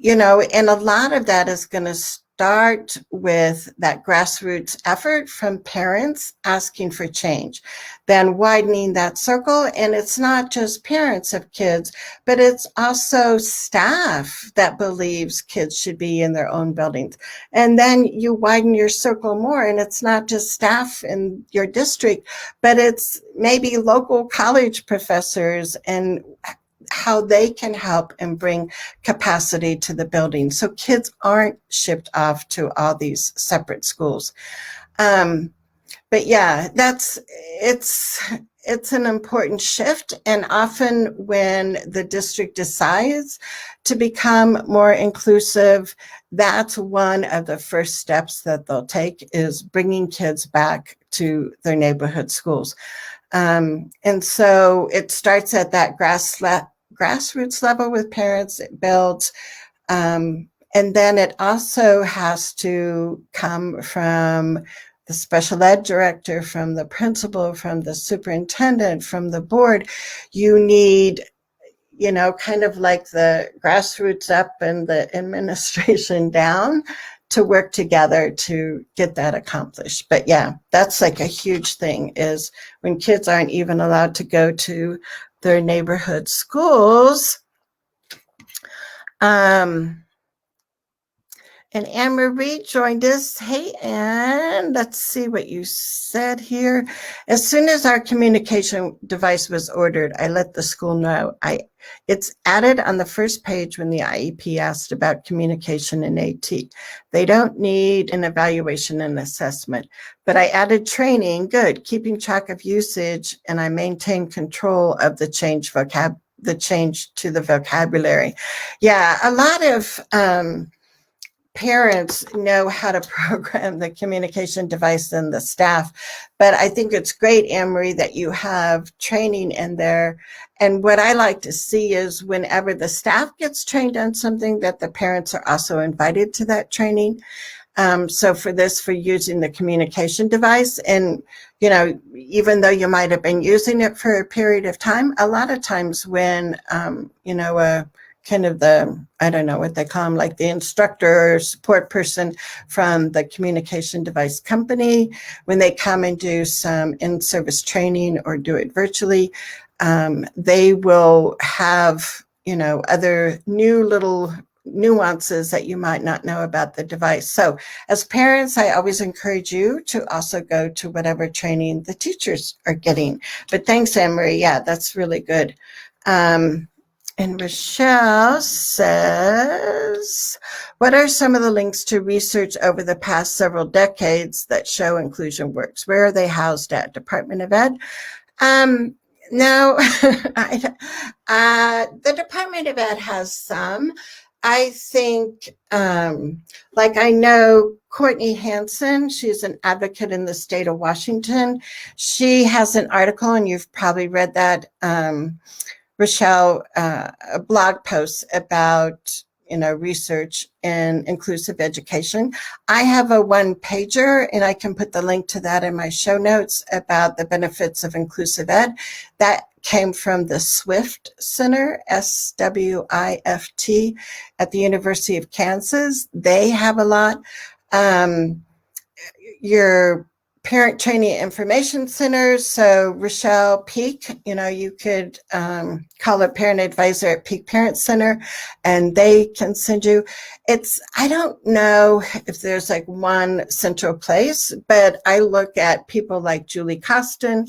a lot of that is going to start with that grassroots effort from parents asking for change, then widening that circle. And it's not just parents of kids, but it's also staff that believes kids should be in their own buildings. And then you widen your circle more, and it's not just staff in your district, but it's maybe local college professors and how they can help and bring capacity to the building so kids aren't shipped off to all these separate schools. but yeah, it's an important shift. And often when the district decides to become more inclusive, that's one of the first steps that they'll take, is bringing kids back to their neighborhood schools. And so it starts at that grassroots level with parents. It builds, and then it also has to come from the special ed director, from the principal, from the superintendent, from the board. You need, kind of like the grassroots up and the administration down to work together to get that accomplished. But yeah, that's like a huge thing, is when kids aren't even allowed to go to their neighborhood schools. And Anne-Marie joined us. Hey, Anne, let's see what you said here. As soon as our communication device was ordered, I let the school know. It's added on the first page when the IEP asked about communication in AT. They don't need an evaluation and assessment, but I added training, good, keeping track of usage, and I maintain control of the change to the vocabulary. Yeah, a lot of parents know how to program the communication device and the staff, but I think it's great, Anne-Marie, that you have training in there. And what I like to see is whenever the staff gets trained on something, that the parents are also invited to that training. So for using the communication device, and, even though you might have been using it for a period of time, a lot of times when, kind of I don't know what they call them, like the instructor or support person from the communication device company, when they come and do some in-service training or do it virtually, they will have, other new little nuances that you might not know about the device. So as parents, I always encourage you to also go to whatever training the teachers are getting. But thanks, Anne-Marie. Yeah, that's really good. And Rochelle says, what are some of the links to research over the past several decades that show inclusion works? Where are they housed at? Department of Ed? No, the Department of Ed has some. I think, I know Courtney Hansen, she's an advocate in the state of Washington. She has an article, and you've probably read that, Rochelle, a blog post about, research in inclusive education. I have a one-pager, and I can put the link to that in my show notes, about the benefits of inclusive ed. That came from the Swift Center, SWIFT, at the University of Kansas. They have a lot. Your Parent Training Information Center. So Rochelle Peak, you could call a parent advisor at Peak Parent Center, and they can send you. I don't know if there's like one central place, but I look at people like Julie Costin.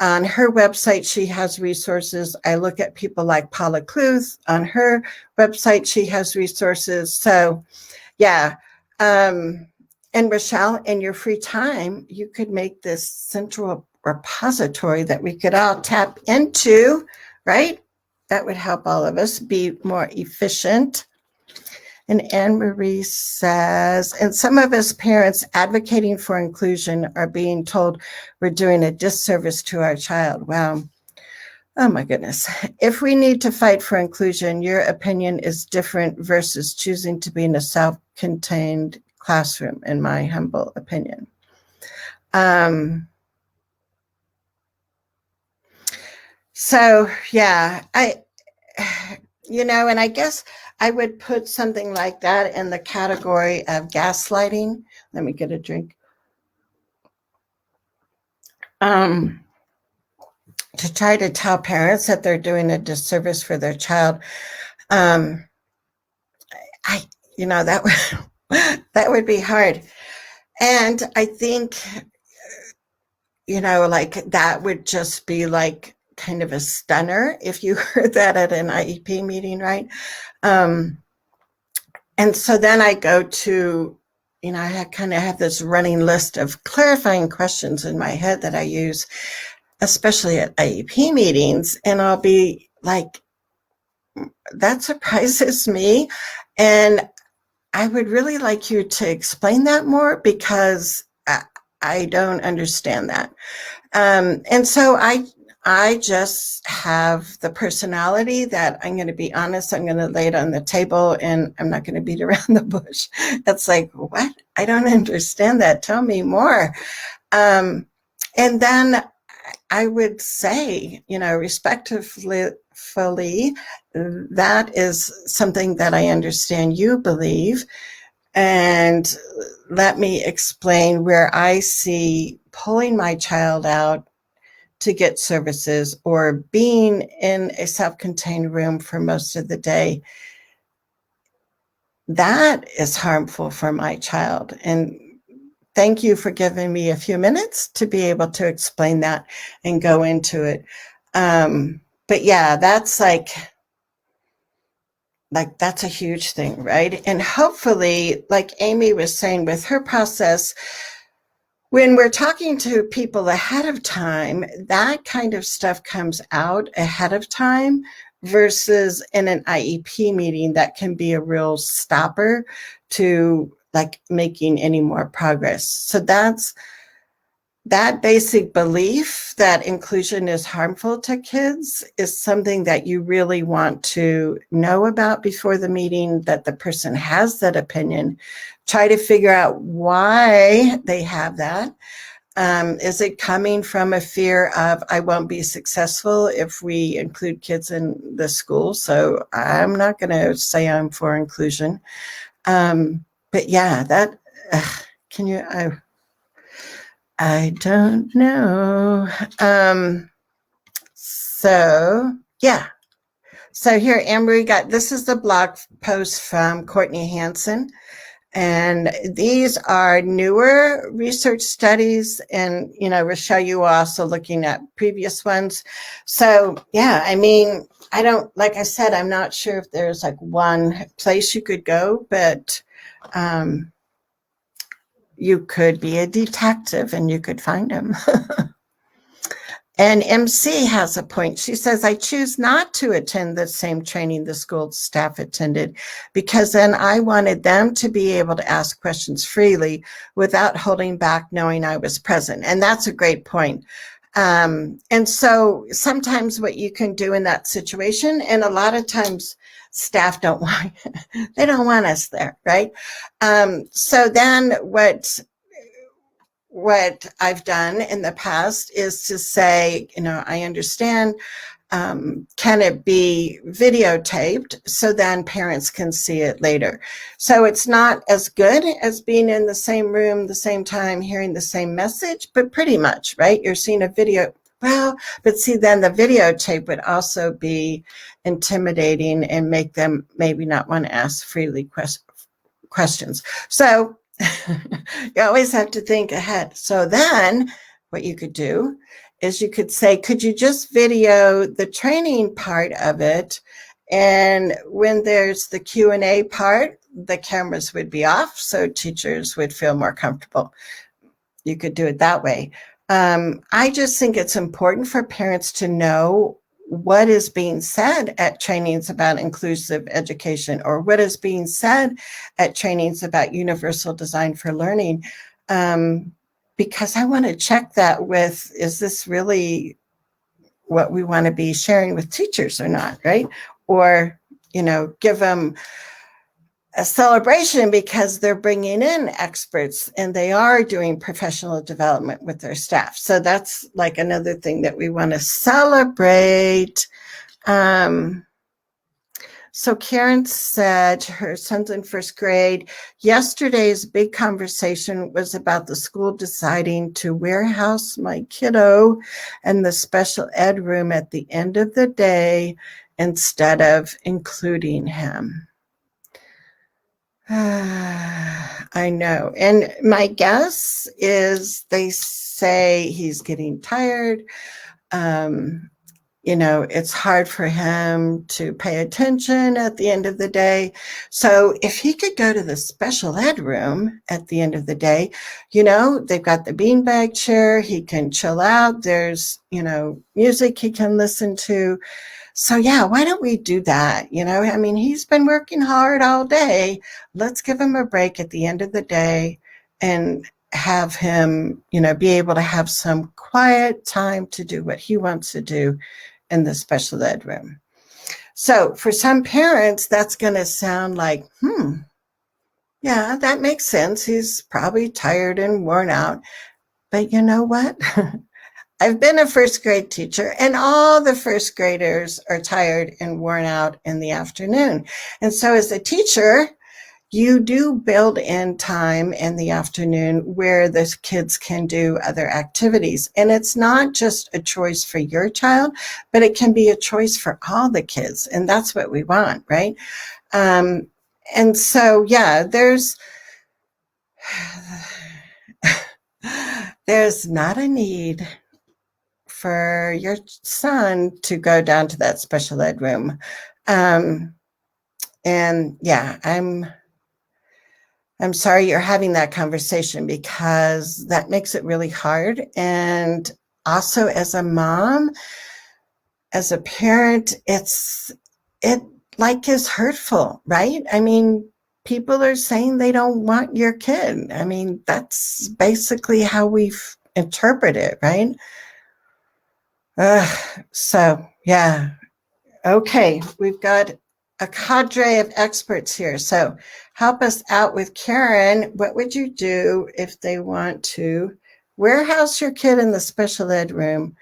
On her website, she has resources. I look at people like Paula Cluth. On her website, she has resources. So yeah. And Rochelle, in your free time, you could make this central repository that we could all tap into, right? That would help all of us be more efficient. And Anne-Marie says, and some of us parents advocating for inclusion are being told we're doing a disservice to our child. Wow. Oh my goodness. If we need to fight for inclusion, your opinion is different versus choosing to be in a self-contained classroom, in my humble opinion. So yeah, and I guess I would put something like that in the category of gaslighting. Let me get a drink. To try to tell parents that they're doing a disservice for their child. That would be hard. And I think, that would just be like kind of a stunner if you heard that at an IEP meeting, right? And so then I go to, I kind of have this running list of clarifying questions in my head that I use, especially at IEP meetings. And I'll be like, that surprises me. And I would really like you to explain that more, because I don't understand that. And so I just have the personality that I'm going to be honest, I'm going to lay it on the table, and I'm not going to beat around the bush. It's like, what? I don't understand that. Tell me more. And then I would say, respectfully, that is something that I understand you believe. And let me explain where I see pulling my child out to get services or being in a self-contained room for most of the day. That is harmful for my child. And thank you for giving me a few minutes to be able to explain that and go into it. But yeah, that's like that's a huge thing, right? And hopefully, like Amy was saying with her process, when we're talking to people ahead of time, that kind of stuff comes out ahead of time versus in an IEP meeting that can be a real stopper to like making any more progress. So that's that basic belief that inclusion is harmful to kids is something that you really want to know about before the meeting, that the person has that opinion. Try to figure out why they have that. Is it coming from a fear of, I won't be successful if we include kids in the school, so I'm not going to say I'm for inclusion. But yeah, that, can you, I don't know. So yeah. So here, Anne-Marie this is the blog post from Courtney Hansen. And these are newer research studies, and, we'll show you also looking at previous ones. So yeah, I mean, like I said, I'm not sure if there's like one place you could go, but, you could be a detective and you could find them. And MC has a point. She says, I choose not to attend the same training the school staff attended, because then I wanted them to be able to ask questions freely without holding back, knowing I was present. And that's a great point. And so sometimes what you can do in that situation, and a lot of times staff don't want, they don't want us there, right? So then what I've done in the past is to say, I understand, can it be videotaped so then parents can see it later? So it's not as good as being in the same room, the same time, hearing the same message, but pretty much, right? You're seeing a video. Well, but see, then the videotape would also be intimidating and make them maybe not want to ask freely questions. So you always have to think ahead. So then what you could do is you could say, could you just video the training part of it? And when there's the Q&A part, the cameras would be off, so teachers would feel more comfortable. You could do it that way. I just think it's important for parents to know what is being said at trainings about inclusive education, or what is being said at trainings about universal design for learning, because I want to check that with, is this really what we want to be sharing with teachers or not, right? Or, give them a celebration because they're bringing in experts and they are doing professional development with their staff. So that's like another thing that we want to celebrate. So Karen said her son's in first grade. Yesterday's big conversation was about the school deciding to warehouse my kiddo in the special ed room at the end of the day instead of including him. I know. And my guess is they say he's getting tired. it's hard for him to pay attention at the end of the day. So if he could go to the special ed room at the end of the day, they've got the beanbag chair, he can chill out. There's, music he can listen to. So yeah, why don't we do that? He's been working hard all day. Let's give him a break at the end of the day and have him, be able to have some quiet time to do what he wants to do in the special ed room. So for some parents, that's going to sound like, yeah, that makes sense. He's probably tired and worn out. But you know what? I've been a first grade teacher, and all the first graders are tired and worn out in the afternoon. And so as a teacher, you do build in time in the afternoon where the kids can do other activities. And it's not just a choice for your child, but it can be a choice for all the kids. And that's what we want, right? And so, yeah, there's not a need for your son to go down to that special ed room. And yeah, I'm sorry you're having that conversation, because that makes it really hard. And also as a mom, as a parent, it is hurtful, right? People are saying they don't want your kid. That's basically how we've interpreted it, right? So yeah. Okay, we've got a cadre of experts here. So help us out with Karen. What would you do if they want to warehouse your kid in the special ed room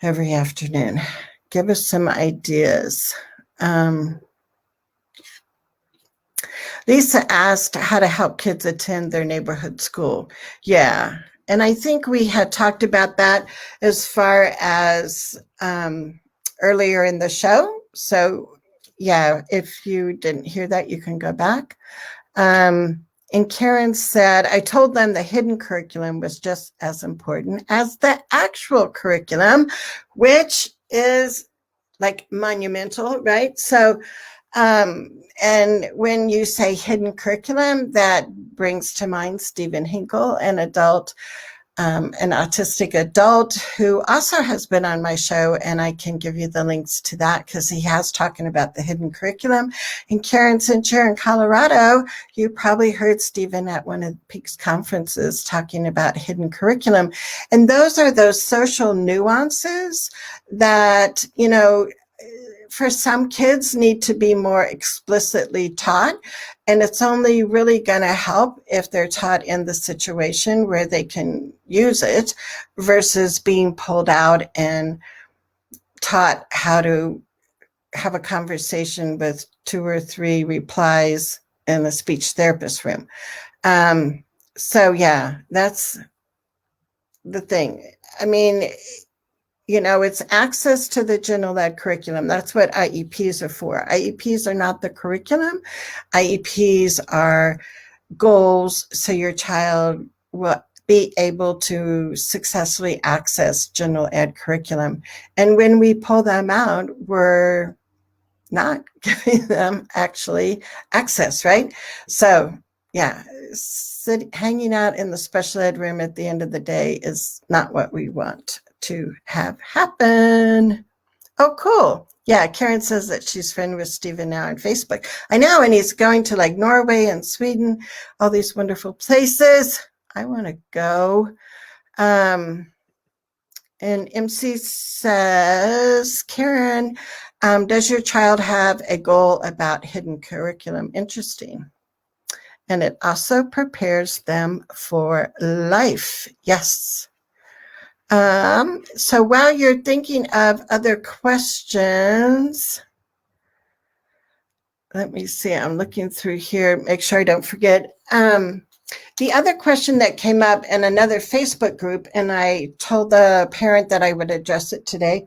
every afternoon? Give us some ideas. Lisa asked how to help kids attend their neighborhood school. Yeah, and I think we had talked about that as far as earlier in the show. So yeah, if you didn't hear that, you can go back. And Karen said, I told them the hidden curriculum was just as important as the actual curriculum, which is like monumental, right? So, and when you say hidden curriculum, that brings to mind Stephen Hinkle, an autistic adult who also has been on my show, and I can give you the links to that because he has talking about the hidden curriculum. And Karen, since you're in Colorado, you probably heard Stephen at one of Peak's conferences talking about hidden curriculum. And those are those social nuances that, for some kids need to be more explicitly taught. And it's only really going to help if they're taught in the situation where they can use it versus being pulled out and taught how to have a conversation with 2 or 3 replies in a speech therapist room. So yeah, that's the thing. It's access to the general ed curriculum. That's what IEPs are for. IEPs are not the curriculum. IEPs are goals so your child will be able to successfully access general ed curriculum. And when we pull them out, we're not giving them actually access, right? So yeah, hanging out in the special ed room at the end of the day is not what we want to have happen. Oh, cool. Yeah, Karen says that she's friends with Stephen now on Facebook. I know, and he's going to like Norway and Sweden, all these wonderful places. I want to go. And MC says, Karen, does your child have a goal about hidden curriculum? Interesting. And it also prepares them for life. Yes. So while you're thinking of other questions, let me see, I'm looking through here, make sure I don't forget. The other question that came up in another Facebook group, and I told the parent that I would address it today.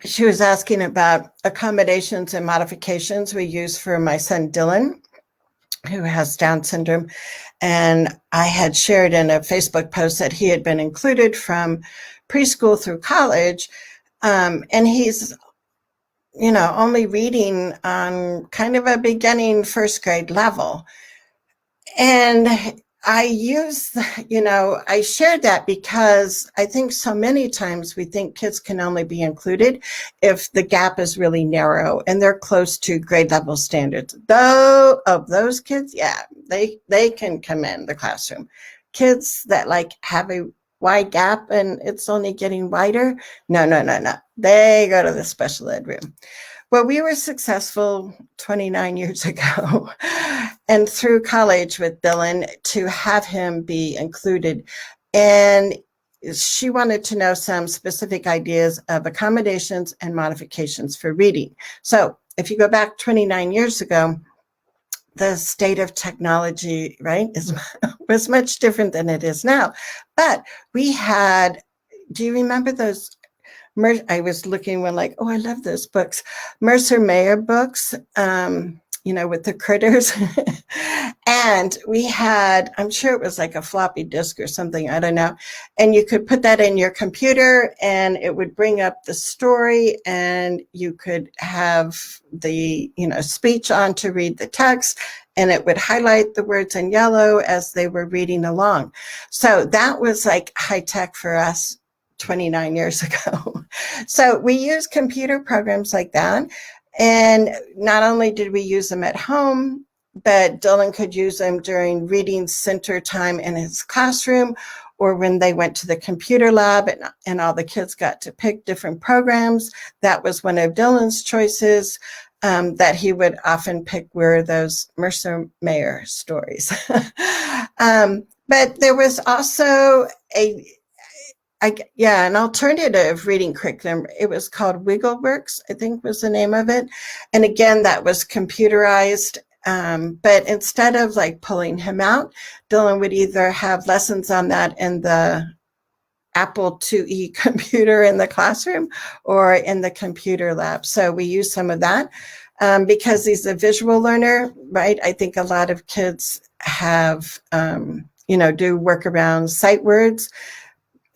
She was asking about accommodations and modifications we use for my son, Dylan, who has Down syndrome. And I had shared in a Facebook post that he had been included from preschool through college. And he's, only reading on kind of a beginning first grade level. And I shared that because I think so many times we think kids can only be included if the gap is really narrow and they're close to grade level standards. Though of those kids, yeah, they can come in the classroom. Kids that have a wide gap and it's only getting wider, no. They go to the special ed room. Well, we were successful 29 years ago and through college with Dylan to have him be included. And she wanted to know some specific ideas of accommodations and modifications for reading. So if you go back 29 years ago, the state of technology, right, was much different than it is now. But we had, do you remember those? I was looking when I love those books, Mercer Mayer books, with the critters. And we had, I'm sure it was like a floppy disk or something, I don't know. And you could put that in your computer and it would bring up the story and you could have the, speech on to read the text and it would highlight the words in yellow as they were reading along. So that was high tech for us 29 years ago. So we use computer programs like that. And not only did we use them at home, but Dylan could use them during reading center time in his classroom or when they went to the computer lab and all the kids got to pick different programs. That was one of Dylan's choices. That he would often pick were those Mercer Mayer stories. But there was also an alternative reading curriculum. It was called WiggleWorks, I think was the name of it. And again, that was computerized. But instead of pulling him out, Dylan would either have lessons on that in the Apple IIe computer in the classroom or in the computer lab. So we use some of that because he's a visual learner, right? I think a lot of kids have, do work around sight words.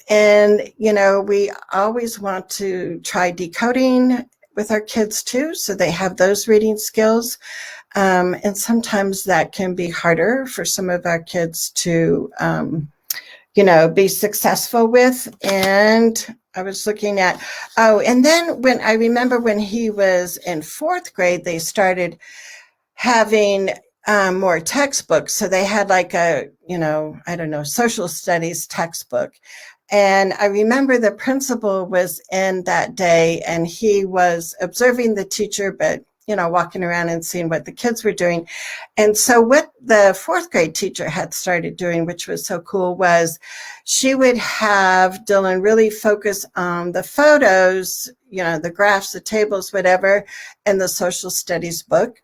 And, we always want to try decoding with our kids too, so they have those reading skills. And sometimes that can be harder for some of our kids to, be successful with. And I was looking at, and then I remember when he was in fourth grade, they started having more textbooks. So they had a, social studies textbook. And I remember the principal was in that day and he was observing the teacher, but, walking around and seeing what the kids were doing. And so what the fourth grade teacher had started doing, which was so cool, was she would have Dylan really focus on the photos, the graphs, the tables, whatever, in the social studies book.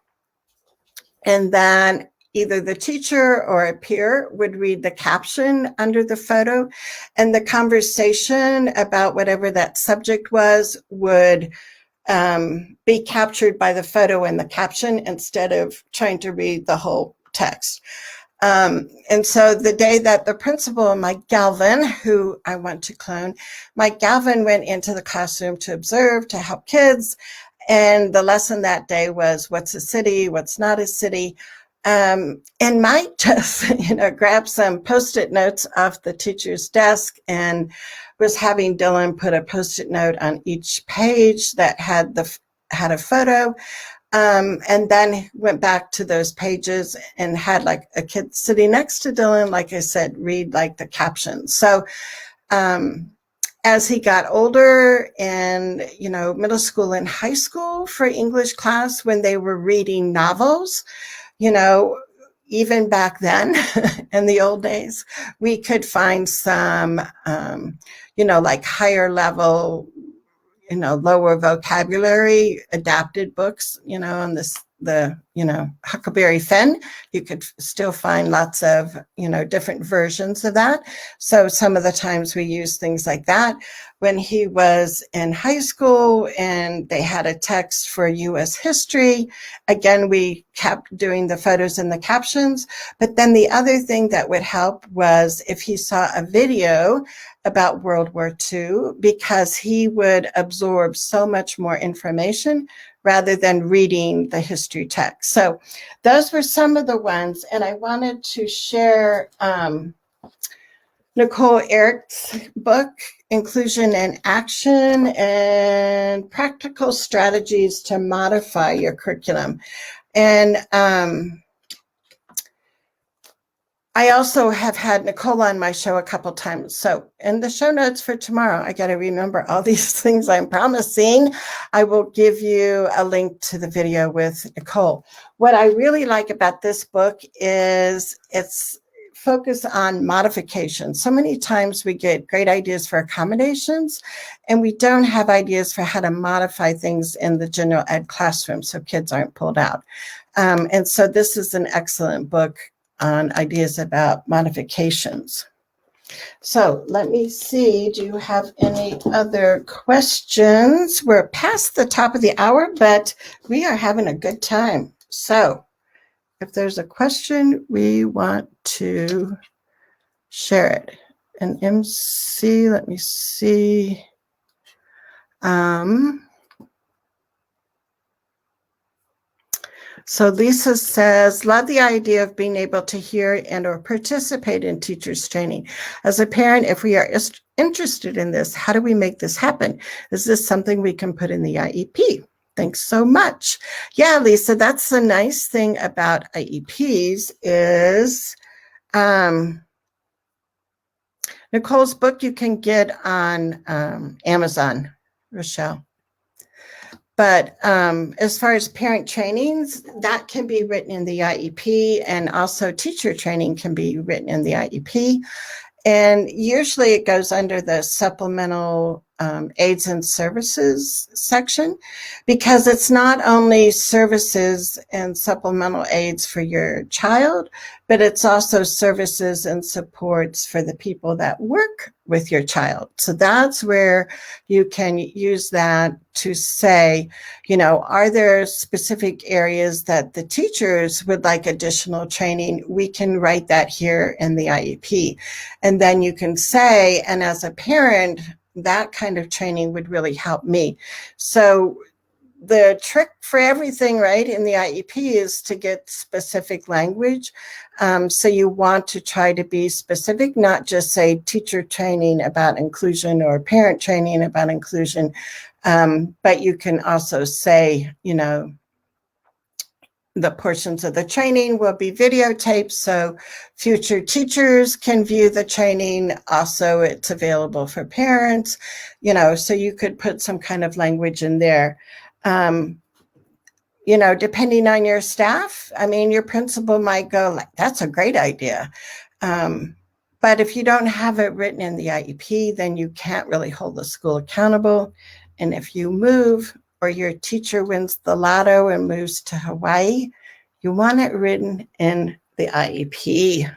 And then either the teacher or a peer would read the caption under the photo, and the conversation about whatever that subject was would be captured by the photo and the caption instead of trying to read the whole text. And so the day that the principal, Mike Galvin, who I want to clone, Mike Galvin went into the classroom to observe, to help kids. And the lesson that day was what's a city, what's not a city. And Mike just, grabbed some Post-it notes off the teacher's desk and was having Dylan put a Post-it note on each page that had a photo. And then went back to those pages and had a kid sitting next to Dylan, like I said, read the captions. So, as he got older and, middle school and high school for English class, when they were reading novels, even back then in the old days, we could find some, higher level, lower vocabulary adapted books, on the, Huckleberry Finn. You could still find lots of, different versions of that. So some of the times we use things like that. When he was in high school and they had a text for U.S. history, again, we kept doing the photos and the captions. But then the other thing that would help was if he saw a video about World War II, because he would absorb so much more information rather than reading the history text. So those were some of the ones. And I wanted to share Nicole Eric's book, Inclusion in Action and Practical Strategies to Modify Your Curriculum. And I also have had Nicole on my show a couple times. So in the show notes for tomorrow, I got to remember all these things I'm promising. I will give you a link to the video with Nicole. What I really like about this book is it's focused on modification. So many times we get great ideas for accommodations and we don't have ideas for how to modify things in the general ed classroom so kids aren't pulled out. And so this is an excellent book on ideas about modifications. So let me see, do you have any other questions? We're past the top of the hour, but we are having a good time. So if there's a question, we want to share it. And MC, let me see. So Lisa says, love the idea of being able to hear and or participate in teachers training. As a parent, if we are interested in this, how do we make this happen? Is this something we can put in the IEP? Thanks so much. Yeah, Lisa, that's the nice thing about IEPs is Nicole's book you can get on Amazon, Rochelle. But as far as parent trainings, that can be written in the IEP, and also teacher training can be written in the IEP. And usually it goes under the supplemental aids and services section, because it's not only services and supplemental aids for your child, but it's also services and supports for the people that work with your child. So that's where you can use that to say, are there specific areas that the teachers would like additional training? We can write that here in the IEP. And then you can say, and as a parent, that kind of training would really help me. So the trick for everything, right, in the IEP is to get specific language. So you want to try to be specific, not just say teacher training about inclusion or parent training about inclusion, but you can also say, the portions of the training will be videotaped so future teachers can view the training. Also, it's available for parents, so you could put some kind of language in there. Depending on your staff, your principal might go like, that's a great idea. But if you don't have it written in the IEP, then you can't really hold the school accountable. And if you move or your teacher wins the lotto and moves to Hawaii, you want it written in the IEP.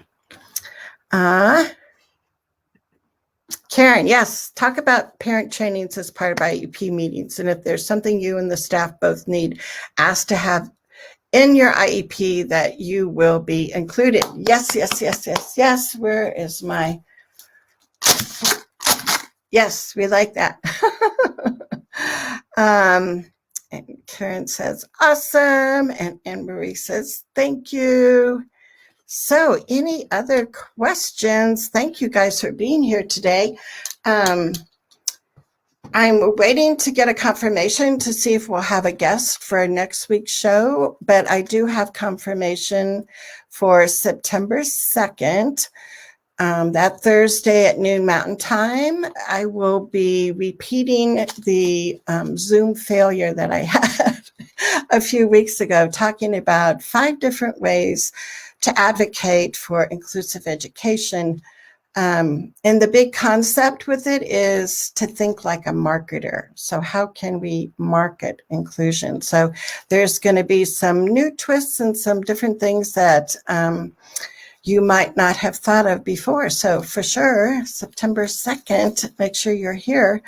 Karen, yes, talk about parent trainings as part of IEP meetings. And if there's something you and the staff both need, ask to have in your IEP that you will be included. Yes. Where is my... Yes, we like that. And Karen says, awesome. And Anne-Marie says, thank you. So any other questions? Thank you guys for being here today. I'm waiting to get a confirmation to see if we'll have a guest for next week's show, but I do have confirmation for September 2nd. That Thursday at noon Mountain Time, I will be repeating the Zoom failure that I had a few weeks ago, talking about 5 different ways to advocate for inclusive education And the big concept with it is to think like a marketer. So how can we market inclusion? So there's going to be some new twists and some different things that you might not have thought of before. So for sure, September 2nd, make sure you're here.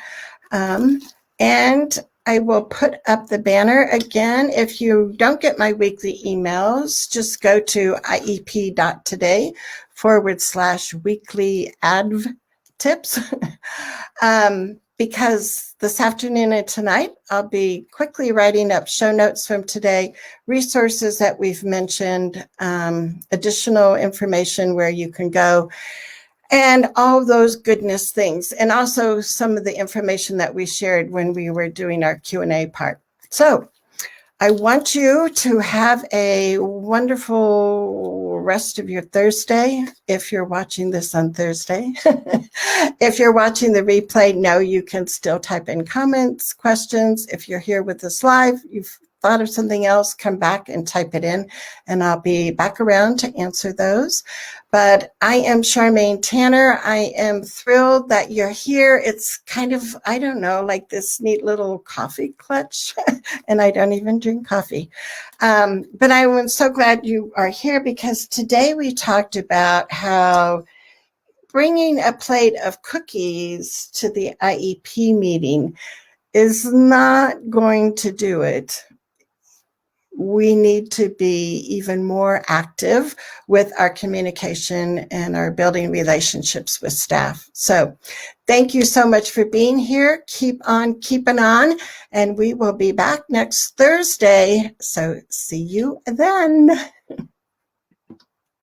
And I will put up the banner again. If you don't get my weekly emails, just go to iep.today/weekly adv tips. Because this afternoon and tonight, I'll be quickly writing up show notes from today, resources that we've mentioned, additional information where you can go, and all those goodness things, and also some of the information that we shared when we were doing our Q&A part. So I want you to have a wonderful rest of your Thursday. If you're watching this on Thursday, if you're watching the replay, no, you can still type in comments, questions. If you're here with us live, you've thought of something else, come back and type it in, and I'll be back around to answer those. But I am Charmaine Tanner. I am thrilled that you're here. It's kind of, I don't know, like this neat little coffee clutch, and I don't even drink coffee. But I am so glad you are here, because today we talked about how bringing a plate of cookies to the IEP meeting is not going to do it. We need to be even more active with our communication and our building relationships with staff. So thank you so much for being here. Keep on keeping on, and we will be back next Thursday. So see you then.